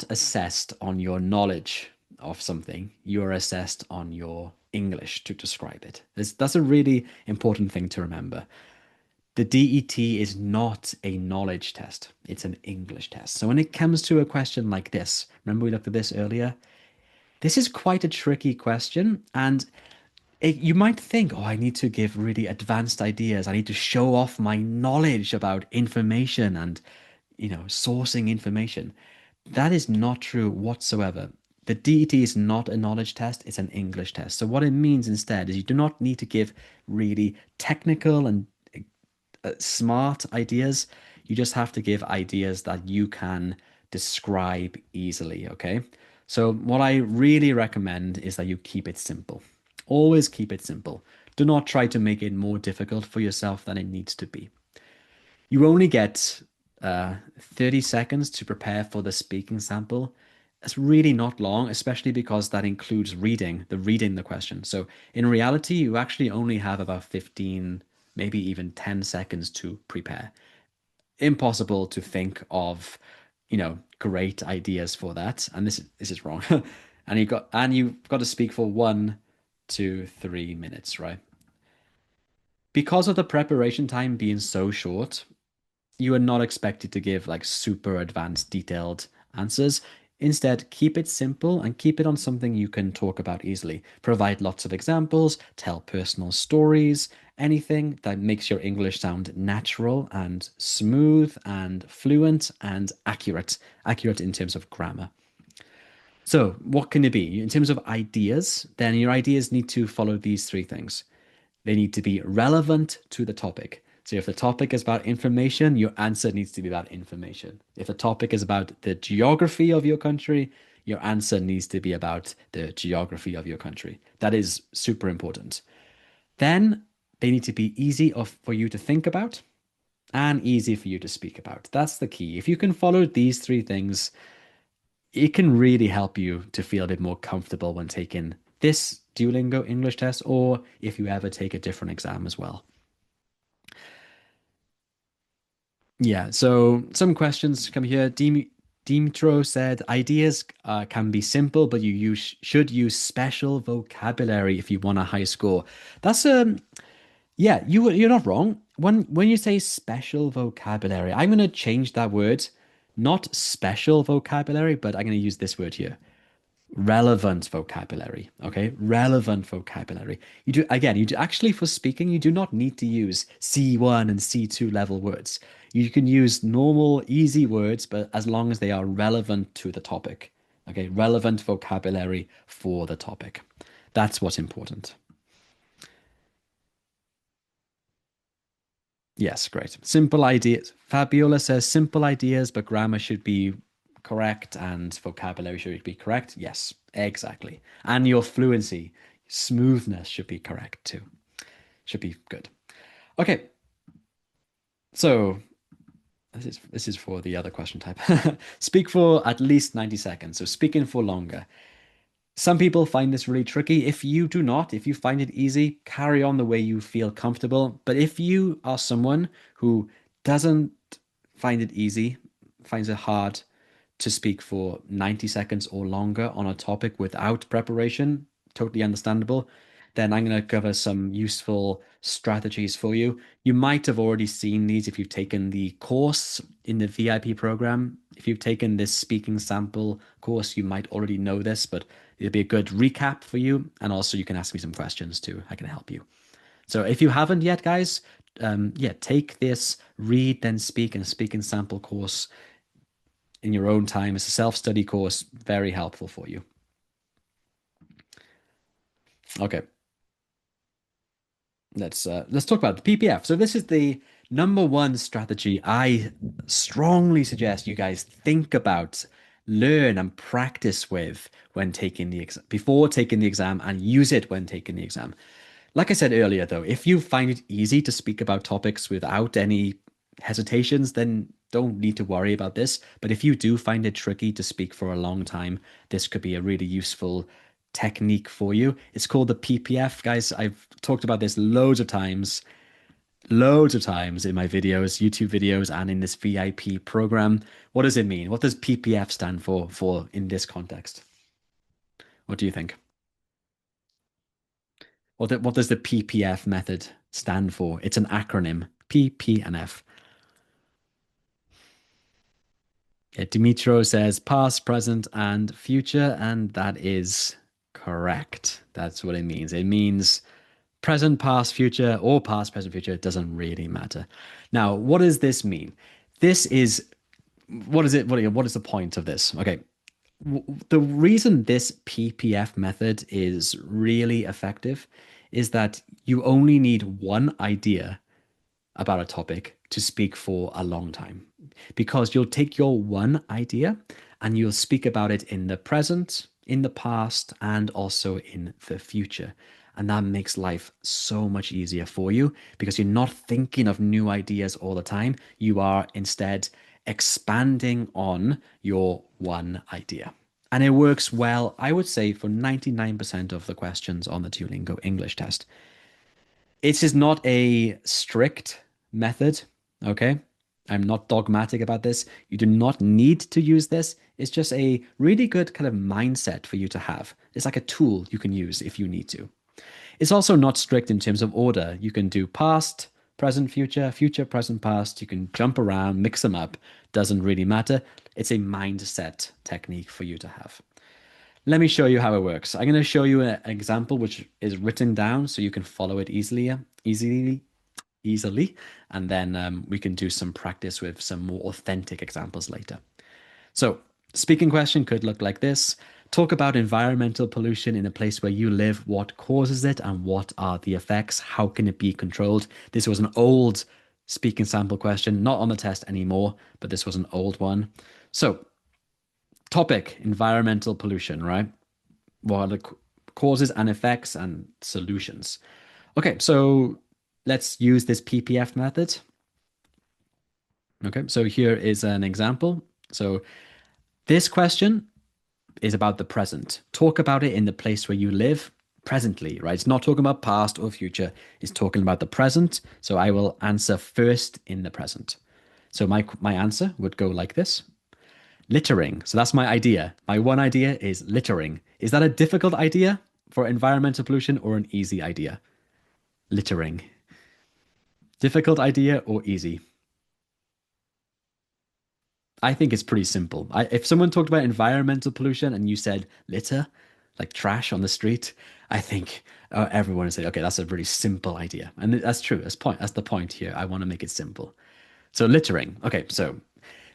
assessed on your knowledge of something. You are assessed on your English to describe it. That's a really important thing to remember. The DET is not a knowledge test, it's an English test. So when it comes to a question like this, remember we looked at this earlier? This is quite a tricky question, and you might think, oh, I need to give really advanced ideas. I need to show off my knowledge about information and, sourcing information. That is not true whatsoever. The DET is not a knowledge test, it's an English test. So what it means instead is you do not need to give really technical and smart ideas. You just have to give ideas that you can describe easily, okay? So what I really recommend is that you keep it simple. Always keep it simple. Do not try to make it more difficult for yourself than it needs to be. You only get 30 seconds to prepare for the speaking sample. It's really not long, especially because that includes reading the question. So in reality, you actually only have about 15, maybe even 10 seconds to prepare. Impossible to think of, great ideas for that. And this is wrong. You've got to speak for 1 to 3 minutes, right? Because of the preparation time being so short, you are not expected to give like super advanced, detailed answers. Instead, keep it simple and keep it on something you can talk about easily. Provide lots of examples, tell personal stories, anything that makes your English sound natural and smooth and fluent and accurate in terms of grammar. So, what can it be? In terms of ideas, then your ideas need to follow these three things. They need to be relevant to the topic. So if the topic is about information, your answer needs to be about information. If the topic is about the geography of your country, your answer needs to be about the geography of your country. That is super important. Then they need to be easy for you to think about and easy for you to speak about. That's the key. If you can follow these three things, it can really help you to feel a bit more comfortable when taking this Duolingo English test, or if you ever take a different exam as well. Yeah, so some questions come here. Dimitro said, ideas can be simple, but you should use special vocabulary if you want a high score. That's yeah, you're not wrong. When you say special vocabulary, I'm going to change that word, not special vocabulary, but I'm going to use this word here. Relevant vocabulary, okay? Relevant vocabulary. Actually, for speaking, you do not need to use C1 and C2 level words. You can use normal, easy words, but as long as they are relevant to the topic, okay? Relevant vocabulary for the topic. That's what's important. Yes, great. Simple ideas. Fabiola says simple ideas, but grammar should be correct and vocabulary should be correct. Yes, exactly. And your fluency, smoothness should be correct too. Should be good. Okay. So this is for the other question type. Speak for at least 90 seconds. So speaking for longer. Some people find this really tricky. If you do not, if you find it easy, carry on the way you feel comfortable. But if you are someone who doesn't find it easy, finds it hard to speak for 90 seconds or longer on a topic without preparation, totally understandable, then I'm going to cover some useful strategies for you. You might have already seen these if you've taken the course in the VIP program. If you've taken this speaking sample course, you might already know this, but it'll be a good recap for you. And also you can ask me some questions too. I can help you. So if you haven't yet, guys, take this read, then speak and speaking sample course in your own time. It's a self-study course, very helpful for you. Okay. Let's talk about the PPF. So this is the number one strategy I strongly suggest you guys think about, learn and practice with when taking the exam, before taking the exam, and use it when taking the exam. Like I said earlier, though, if you find it easy to speak about topics without any hesitations, then don't need to worry about this. But if you do find it tricky to speak for a long time, this could be a really useful technique for you. It's called the PPF, guys. I've talked about this loads of times in my videos, YouTube videos, and in this VIP program. What does it mean? What does PPF stand for in this context? What do you think? What does the PPF method stand for? It's an acronym, P, P, and F. Yeah, Dimitro says past, present, and future, and that is correct. That's what it means. It means present, past, future, or past, present, future. It doesn't really matter. Now, what does this mean? This is, what is it? What is the point of this? Okay. The reason this PPF method is really effective is that you only need one idea about a topic to speak for a long time, because you'll take your one idea and you'll speak about it in the present, in the past, and also in the future. And that makes life so much easier for you because you're not thinking of new ideas all the time. You are instead expanding on your one idea. And it works well, I would say, for 99% of the questions on the Duolingo English test. It is not a strict method, okay? I'm not dogmatic about this. You do not need to use this. It's just a really good kind of mindset for you to have. It's like a tool you can use if you need to. It's also not strict in terms of order. You can do past, present, future, future, present, past. You can jump around, mix them up. Doesn't really matter. It's a mindset technique for you to have. Let me show you how it works. I'm going to show you an example which is written down so you can follow it easily, and then we can do some practice with some more authentic examples later. So, speaking question could look like this. Talk about environmental pollution in a place where you live. What causes it and what are the effects? How can it be controlled? This was an old speaking sample question, not on the test anymore, but this was an old one. So, topic, environmental pollution, right? What are the causes and effects and solutions? Okay, so let's use this PPF method. Okay, so here is an example. So this question is about the present. Talk about it in the place where you live presently, right? It's not talking about past or future. It's talking about the present. So I will answer first in the present. So my answer would go like this. Littering. So that's my idea. My one idea is littering. Is that a difficult idea for environmental pollution or an easy idea? Littering. Difficult idea or easy? I think it's pretty simple. If someone talked about environmental pollution and you said litter, like trash on the street, I think everyone would say, okay, that's a really simple idea. And that's true. That's the point here. I want to make it simple. So littering. Okay, so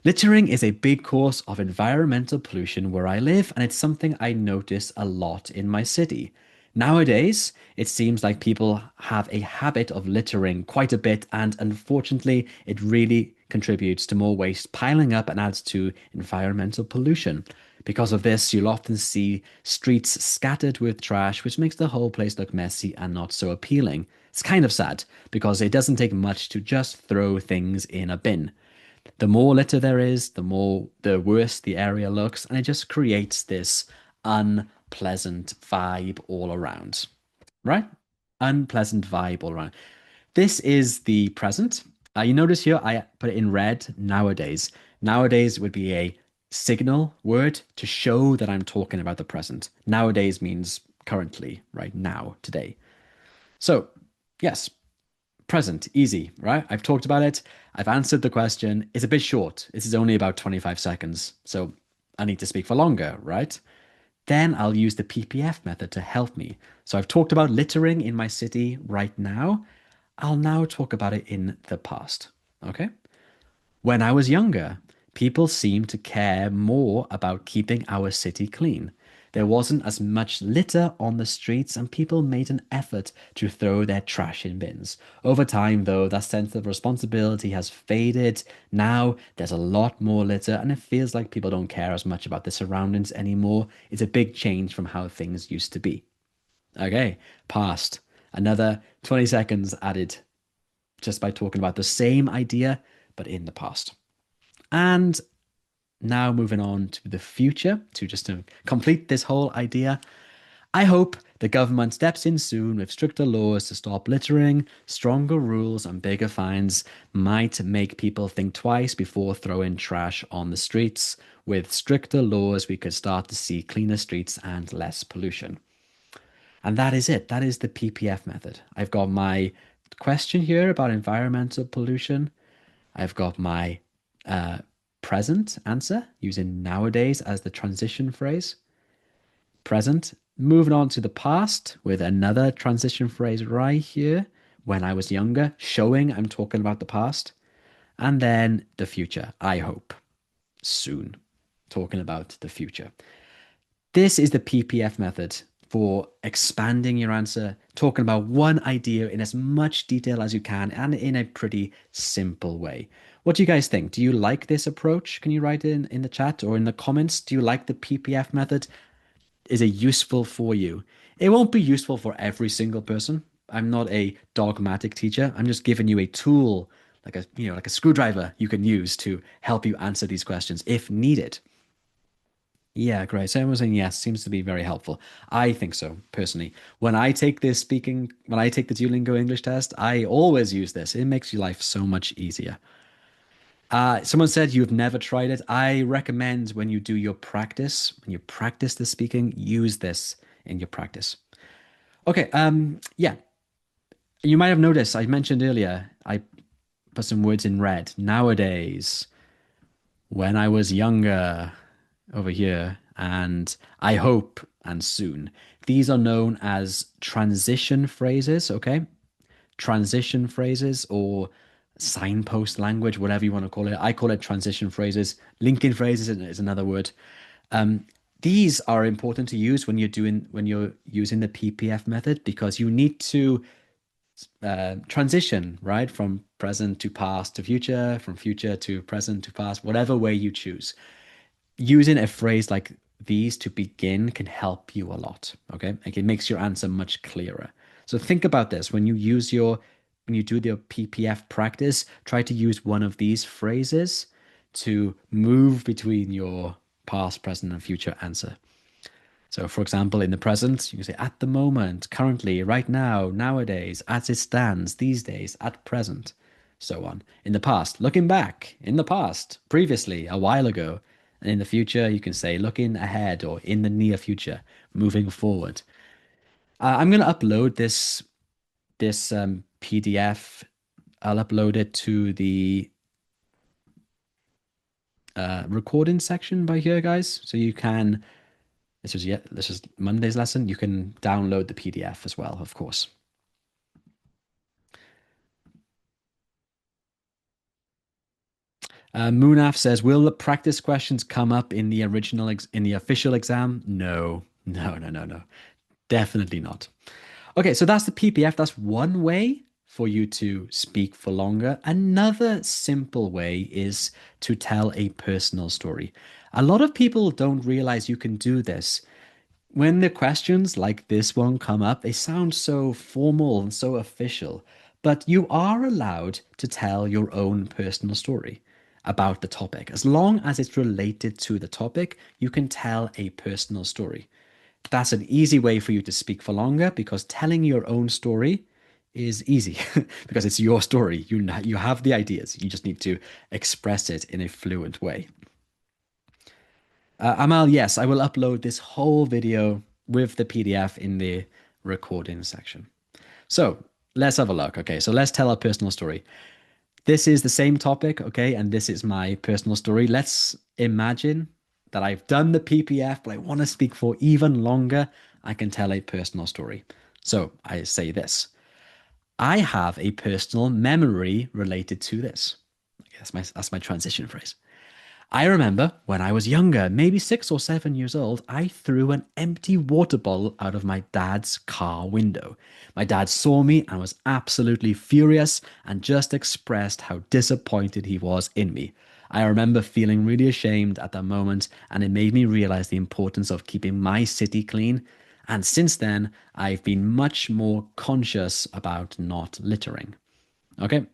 littering is a big cause of environmental pollution where I live, and it's something I notice a lot in my city. Nowadays, it seems like people have a habit of littering quite a bit, and unfortunately, it really contributes to more waste piling up and adds to environmental pollution. Because of this, you'll often see streets scattered with trash, which makes the whole place look messy and not so appealing. It's kind of sad, because it doesn't take much to just throw things in a bin. The more litter there is, the worse the area looks, and it just creates this unpleasant vibe all around, right? Unpleasant vibe all around. This is the present. You notice here I put it in red, nowadays. Nowadays would be a signal word to show that I'm talking about the present. Nowadays means currently, right now, today. So, yes, present, easy, right? I've talked about it. I've answered the question. It's a bit short. This is only about 25 seconds. So I need to speak for longer, right? Then I'll use the PPF method to help me. So I've talked about littering in my city right now. I'll now talk about it in the past, okay? When I was younger, people seemed to care more about keeping our city clean. There wasn't as much litter on the streets, and people made an effort to throw their trash in bins. Over time, though, that sense of responsibility has faded. Now there's a lot more litter, and it feels like people don't care as much about the surroundings anymore. It's a big change from how things used to be. Okay, past. Another 20 seconds added just by talking about the same idea, but in the past. And now moving on to the future, to complete this whole idea. I hope the government steps in soon with stricter laws to stop littering. Stronger rules and bigger fines might make people think twice before throwing trash on the streets. With stricter laws, we could start to see cleaner streets and less pollution. And that is it. That is the PPF method. I've got my question here about environmental pollution. I've got my present answer using nowadays as the transition phrase. Present. Moving on to the past with another transition phrase right here. When I was younger, showing I'm talking about the past. And then the future. I hope. Soon. Talking about the future. This is the PPF method for expanding your answer, talking about one idea in as much detail as you can and in a pretty simple way. What do you guys think? Do you like this approach? Can you write in the chat or in the comments? Do you like the PPF method? Is it useful for you? It won't be useful for every single person. I'm not a dogmatic teacher. I'm just giving you a tool, like a screwdriver you can use to help you answer these questions if needed. Yeah, great. So everyone's saying yes, seems to be very helpful. I think so, personally. When I take the Duolingo English test, I always use this. It makes your life so much easier. Someone said you've never tried it. I recommend when you do your practice, when you practice the speaking, use this in your practice. Okay, yeah. You might have noticed, I mentioned earlier, I put some words in red. Nowadays, when I was younger, over here, and I hope, and soon. These are known as transition phrases, okay? Transition phrases or signpost language, whatever you want to call it. I call it transition phrases. Linking phrases is another word. These are important to use when you're using the PPF method because you need to transition, right? From present to past to future, from future to present to past, whatever way you choose. Using a phrase like these to begin can help you a lot, okay? Like it makes your answer much clearer. So think about this. When you do the PPF practice, try to use one of these phrases to move between your past, present, and future answer. So for example, in the present, you can say at the moment, currently, right now, nowadays, as it stands, these days, at present, so on. In the past, looking back, in the past, previously, a while ago. And in the future, you can say looking ahead or in the near future, moving forward. I'm going to upload this PDF. I'll upload it to the recording section by here, guys. So you can, this is Monday's lesson. You can download the PDF as well, of course. Munaf says, will the practice questions come up in the official exam? No. Definitely not. Okay, so that's the PPF. That's one way for you to speak for longer. Another simple way is to tell a personal story. A lot of people don't realize you can do this. When the questions like this one come up, they sound so formal and so official, but you are allowed to tell your own personal story about the topic. As long as it's related to the topic, you can tell a personal story. That's an easy way for you to speak for longer because telling your own story is easy because it's your story. You have the ideas. You just need to express it in a fluent way. Amal, yes, I will upload this whole video with the PDF in the recording section. So let's have a look. Okay, so let's tell our personal story. This is the same topic, okay, and this is my personal story. Let's imagine that I've done the PPF, but I want to speak for even longer. I can tell a personal story. So I say this. I have a personal memory related to this. That's my transition phrase. I remember when I was younger, maybe 6 or 7 years old, I threw an empty water bottle out of my dad's car window. My dad saw me and was absolutely furious and just expressed how disappointed he was in me. I remember feeling really ashamed at that moment, and it made me realize the importance of keeping my city clean. And since then, I've been much more conscious about not littering. Okay?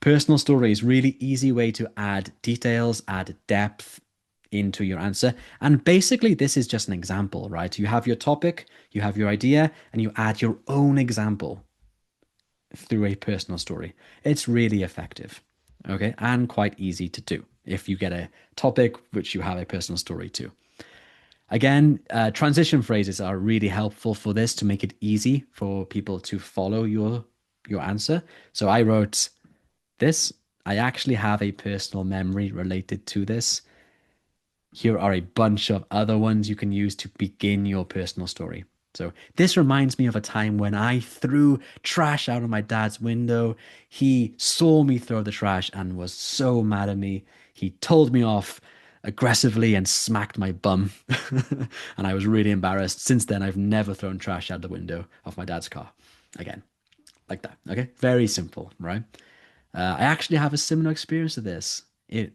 Personal story is really easy way to add details, add depth into your answer. And basically, this is just an example, right? You have your topic, you have your idea, and you add your own example through a personal story. It's really effective, okay? And quite easy to do if you get a topic which you have a personal story to. Again, transition phrases are really helpful for this to make it easy for people to follow your answer. So I wrote this. I actually have a personal memory related to this. Here are a bunch of other ones you can use to begin your personal story. So this reminds me of a time when I threw trash out of my dad's window. He saw me throw the trash and was so mad at me. He told me off aggressively and smacked my bum. And I was really embarrassed. Since then, I've never thrown trash out the window of my dad's car again. Like that, okay? Very simple, right? I actually have a similar experience to this.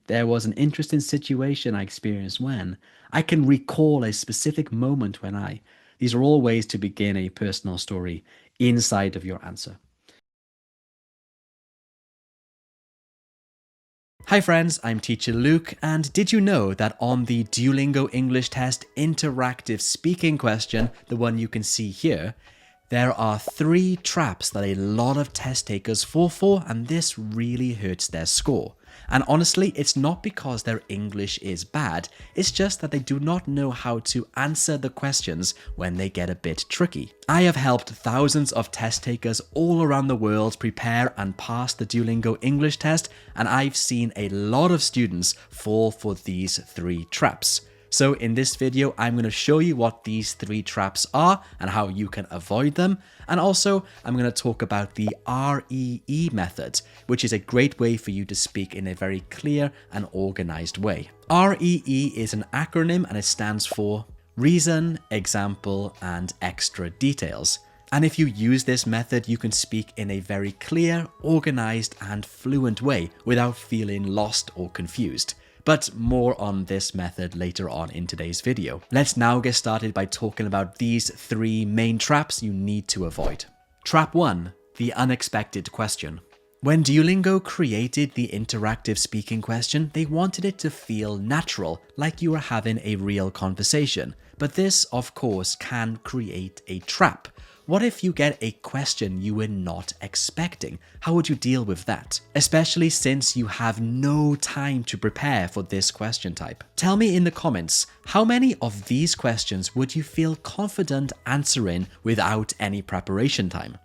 There was an interesting situation I experienced when I can recall a specific moment when these are all ways to begin a personal story inside of your answer. Hi friends, I'm teacher Luke, and did you know that on the Duolingo English Test interactive speaking question, the one you can see here, there are 3 traps that a lot of test takers fall for, and this really hurts their score. And honestly, it's not because their English is bad, it's just that they do not know how to answer the questions when they get a bit tricky. I have helped thousands of test takers all around the world prepare and pass the Duolingo English Test, and I've seen a lot of students fall for these 3 traps. So in this video, I'm going to show you what these 3 traps are and how you can avoid them. And also, I'm going to talk about the REE method, which is a great way for you to speak in a very clear and organized way. REE is an acronym and it stands for reason, example, and extra details. And if you use this method, you can speak in a very clear, organized, and fluent way without feeling lost or confused. But more on this method later on in today's video. Let's now get started by talking about these 3 main traps you need to avoid. Trap 1, the unexpected question. When Duolingo created the interactive speaking question, they wanted it to feel natural, like you were having a real conversation. But this, of course, can create a trap. What if you get a question you were not expecting? How would you deal with that? Especially since you have no time to prepare for this question type. Tell me in the comments, how many of these questions would you feel confident answering without any preparation time?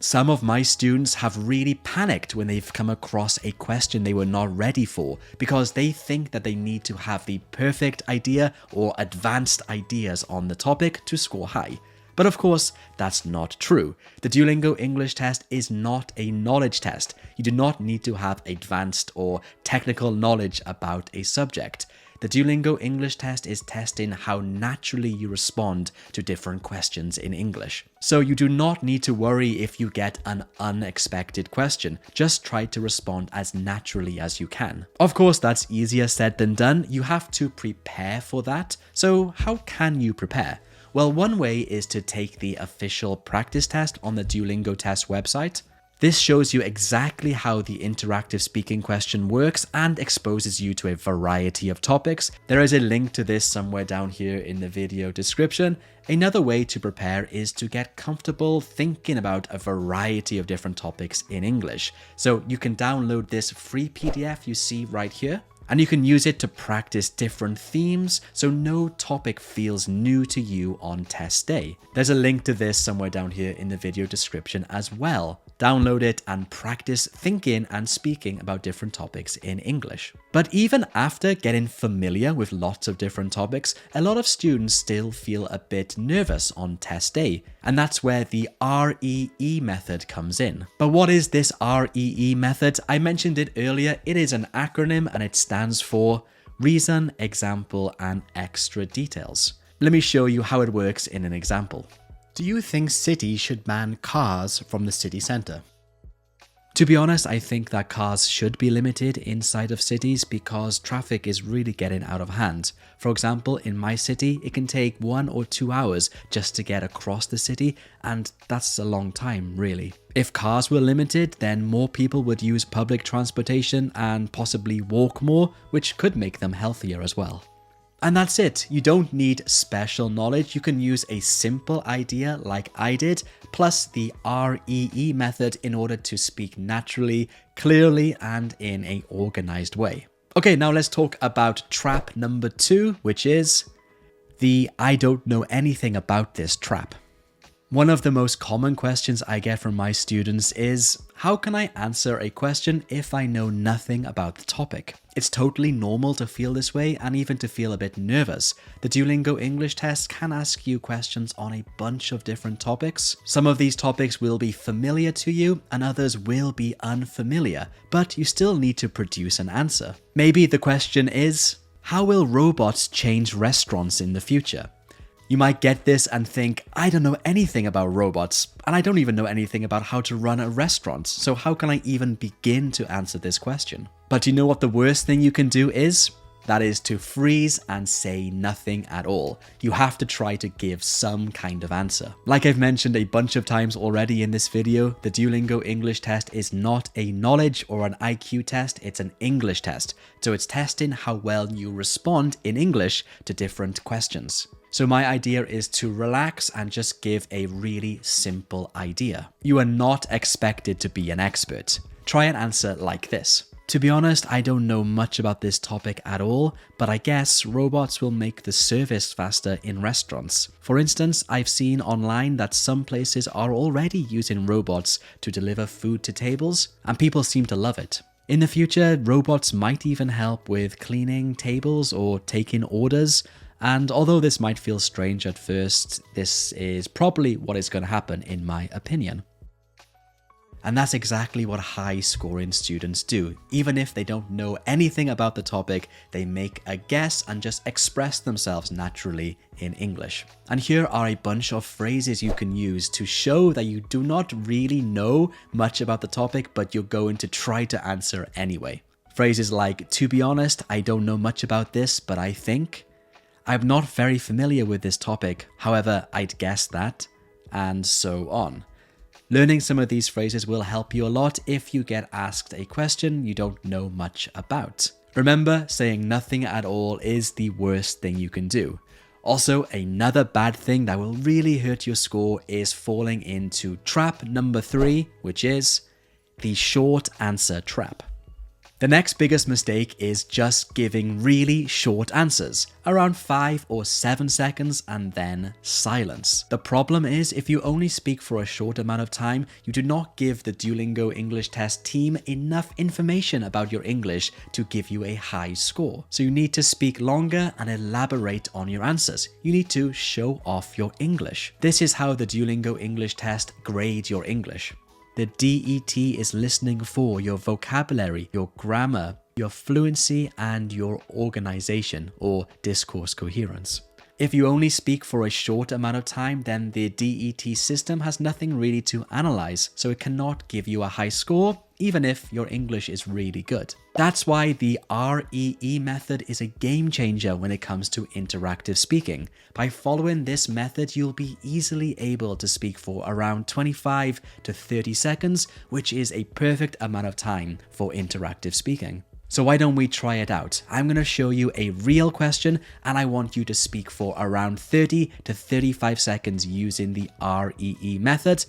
Some of my students have really panicked when they've come across a question they were not ready for because they think that they need to have the perfect idea or advanced ideas on the topic to score high. But of course, that's not true. The Duolingo English Test is not a knowledge test. You do not need to have advanced or technical knowledge about a subject. The Duolingo English Test is testing how naturally you respond to different questions in English. So you do not need to worry if you get an unexpected question. Just try to respond as naturally as you can. Of course, that's easier said than done. You have to prepare for that. So how can you prepare? Well, one way is to take the official practice test on the Duolingo Test website. This shows you exactly how the interactive speaking question works and exposes you to a variety of topics. There is a link to this somewhere down here in the video description. Another way to prepare is to get comfortable thinking about a variety of different topics in English. So you can download this free PDF you see right here, and you can use it to practice different themes so no topic feels new to you on test day. There's a link to this somewhere down here in the video description as well. Download it and practice thinking and speaking about different topics in English. But even after getting familiar with lots of different topics, a lot of students still feel a bit nervous on test day, and that's where the REE method comes in. But what is this REE method? I mentioned it earlier. It is an acronym and it stands for Reason, Example, and Extra Details. Let me show you how it works in an example. Do you think cities should ban cars from the city centre? To be honest, I think that cars should be limited inside of cities because traffic is really getting out of hand. For example, in my city, it can take 1 or 2 hours just to get across the city, and that's a long time, really. If cars were limited, then more people would use public transportation and possibly walk more, which could make them healthier as well. And that's it. You don't need special knowledge. You can use a simple idea like I did, plus the REE method in order to speak naturally, clearly, and in an organized way. Okay, now let's talk about trap number 2, which is the I don't know anything about this trap. One of the most common questions I get from my students is, how can I answer a question if I know nothing about the topic? It's totally normal to feel this way and even to feel a bit nervous. The Duolingo English Test can ask you questions on a bunch of different topics. Some of these topics will be familiar to you and others will be unfamiliar, but you still need to produce an answer. Maybe the question is, how will robots change restaurants in the future? You might get this and think, I don't know anything about robots, and I don't even know anything about how to run a restaurant, so how can I even begin to answer this question? But you know what the worst thing you can do is? That is to freeze and say nothing at all. You have to try to give some kind of answer. Like I've mentioned a bunch of times already in this video, the Duolingo English Test is not a knowledge or an IQ test, it's an English test. So it's testing how well you respond in English to different questions. So my idea is to relax and just give a really simple idea. You are not expected to be an expert. Try an answer like this. To be honest, I don't know much about this topic at all, but I guess robots will make the service faster in restaurants. For instance, I've seen online that some places are already using robots to deliver food to tables, and people seem to love it. In the future, robots might even help with cleaning tables or taking orders. And although this might feel strange at first, this is probably what is going to happen in my opinion. And that's exactly what high-scoring students do. Even if they don't know anything about the topic, they make a guess and just express themselves naturally in English. And here are a bunch of phrases you can use to show that you do not really know much about the topic, but you're going to try to answer anyway. Phrases like, to be honest, I don't know much about this, but I think. I'm not very familiar with this topic, however, I'd guess that, and so on. Learning some of these phrases will help you a lot if you get asked a question you don't know much about. Remember, saying nothing at all is the worst thing you can do. Also, another bad thing that will really hurt your score is falling into trap number 3, which is the short answer trap. The next biggest mistake is just giving really short answers, around 5 or 7 seconds and then silence. The problem is if you only speak for a short amount of time, you do not give the Duolingo English Test team enough information about your English to give you a high score. So you need to speak longer and elaborate on your answers. You need to show off your English. This is how the Duolingo English Test grades your English. The DET is listening for your vocabulary, your grammar, your fluency, and your organization or discourse coherence. If you only speak for a short amount of time, then the DET system has nothing really to analyze, so it cannot give you a high score, even if your English is really good. That's why the REE method is a game changer when it comes to interactive speaking. By following this method, you'll be easily able to speak for around 25 to 30 seconds, which is a perfect amount of time for interactive speaking. So why don't we try it out? I'm going to show you a real question and I want you to speak for around 30 to 35 seconds using the REE method.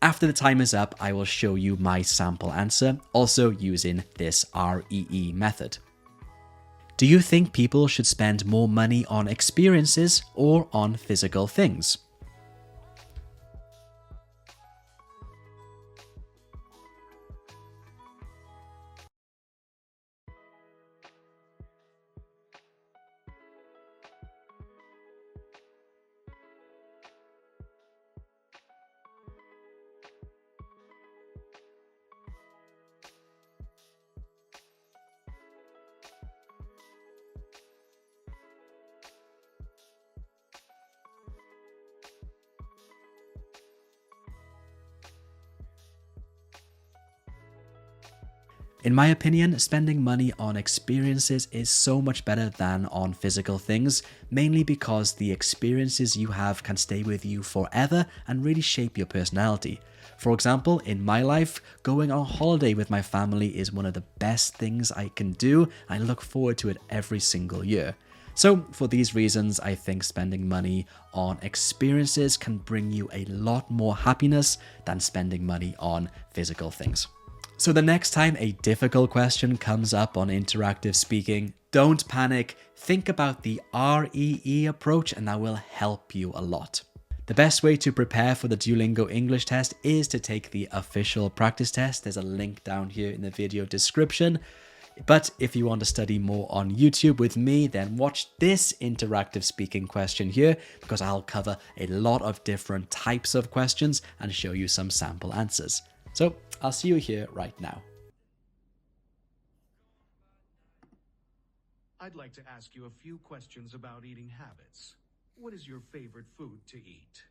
After the time is up, I will show you my sample answer, also using this REE method. Do you think people should spend more money on experiences or on physical things? In my opinion, spending money on experiences is so much better than on physical things, mainly because the experiences you have can stay with you forever and really shape your personality. For example, in my life, going on holiday with my family is one of the best things I can do. I look forward to it every single year. So for these reasons, I think spending money on experiences can bring you a lot more happiness than spending money on physical things. So the next time a difficult question comes up on interactive speaking, don't panic. Think about the REE approach and that will help you a lot. The best way to prepare for the Duolingo English test is to take the official practice test. There's a link down here in the video description. But if you want to study more on YouTube with me, then watch this interactive speaking question here because I'll cover a lot of different types of questions and show you some sample answers. So I'll see you here right now. I'd like to ask you a few questions about eating habits. What is your favorite food to eat?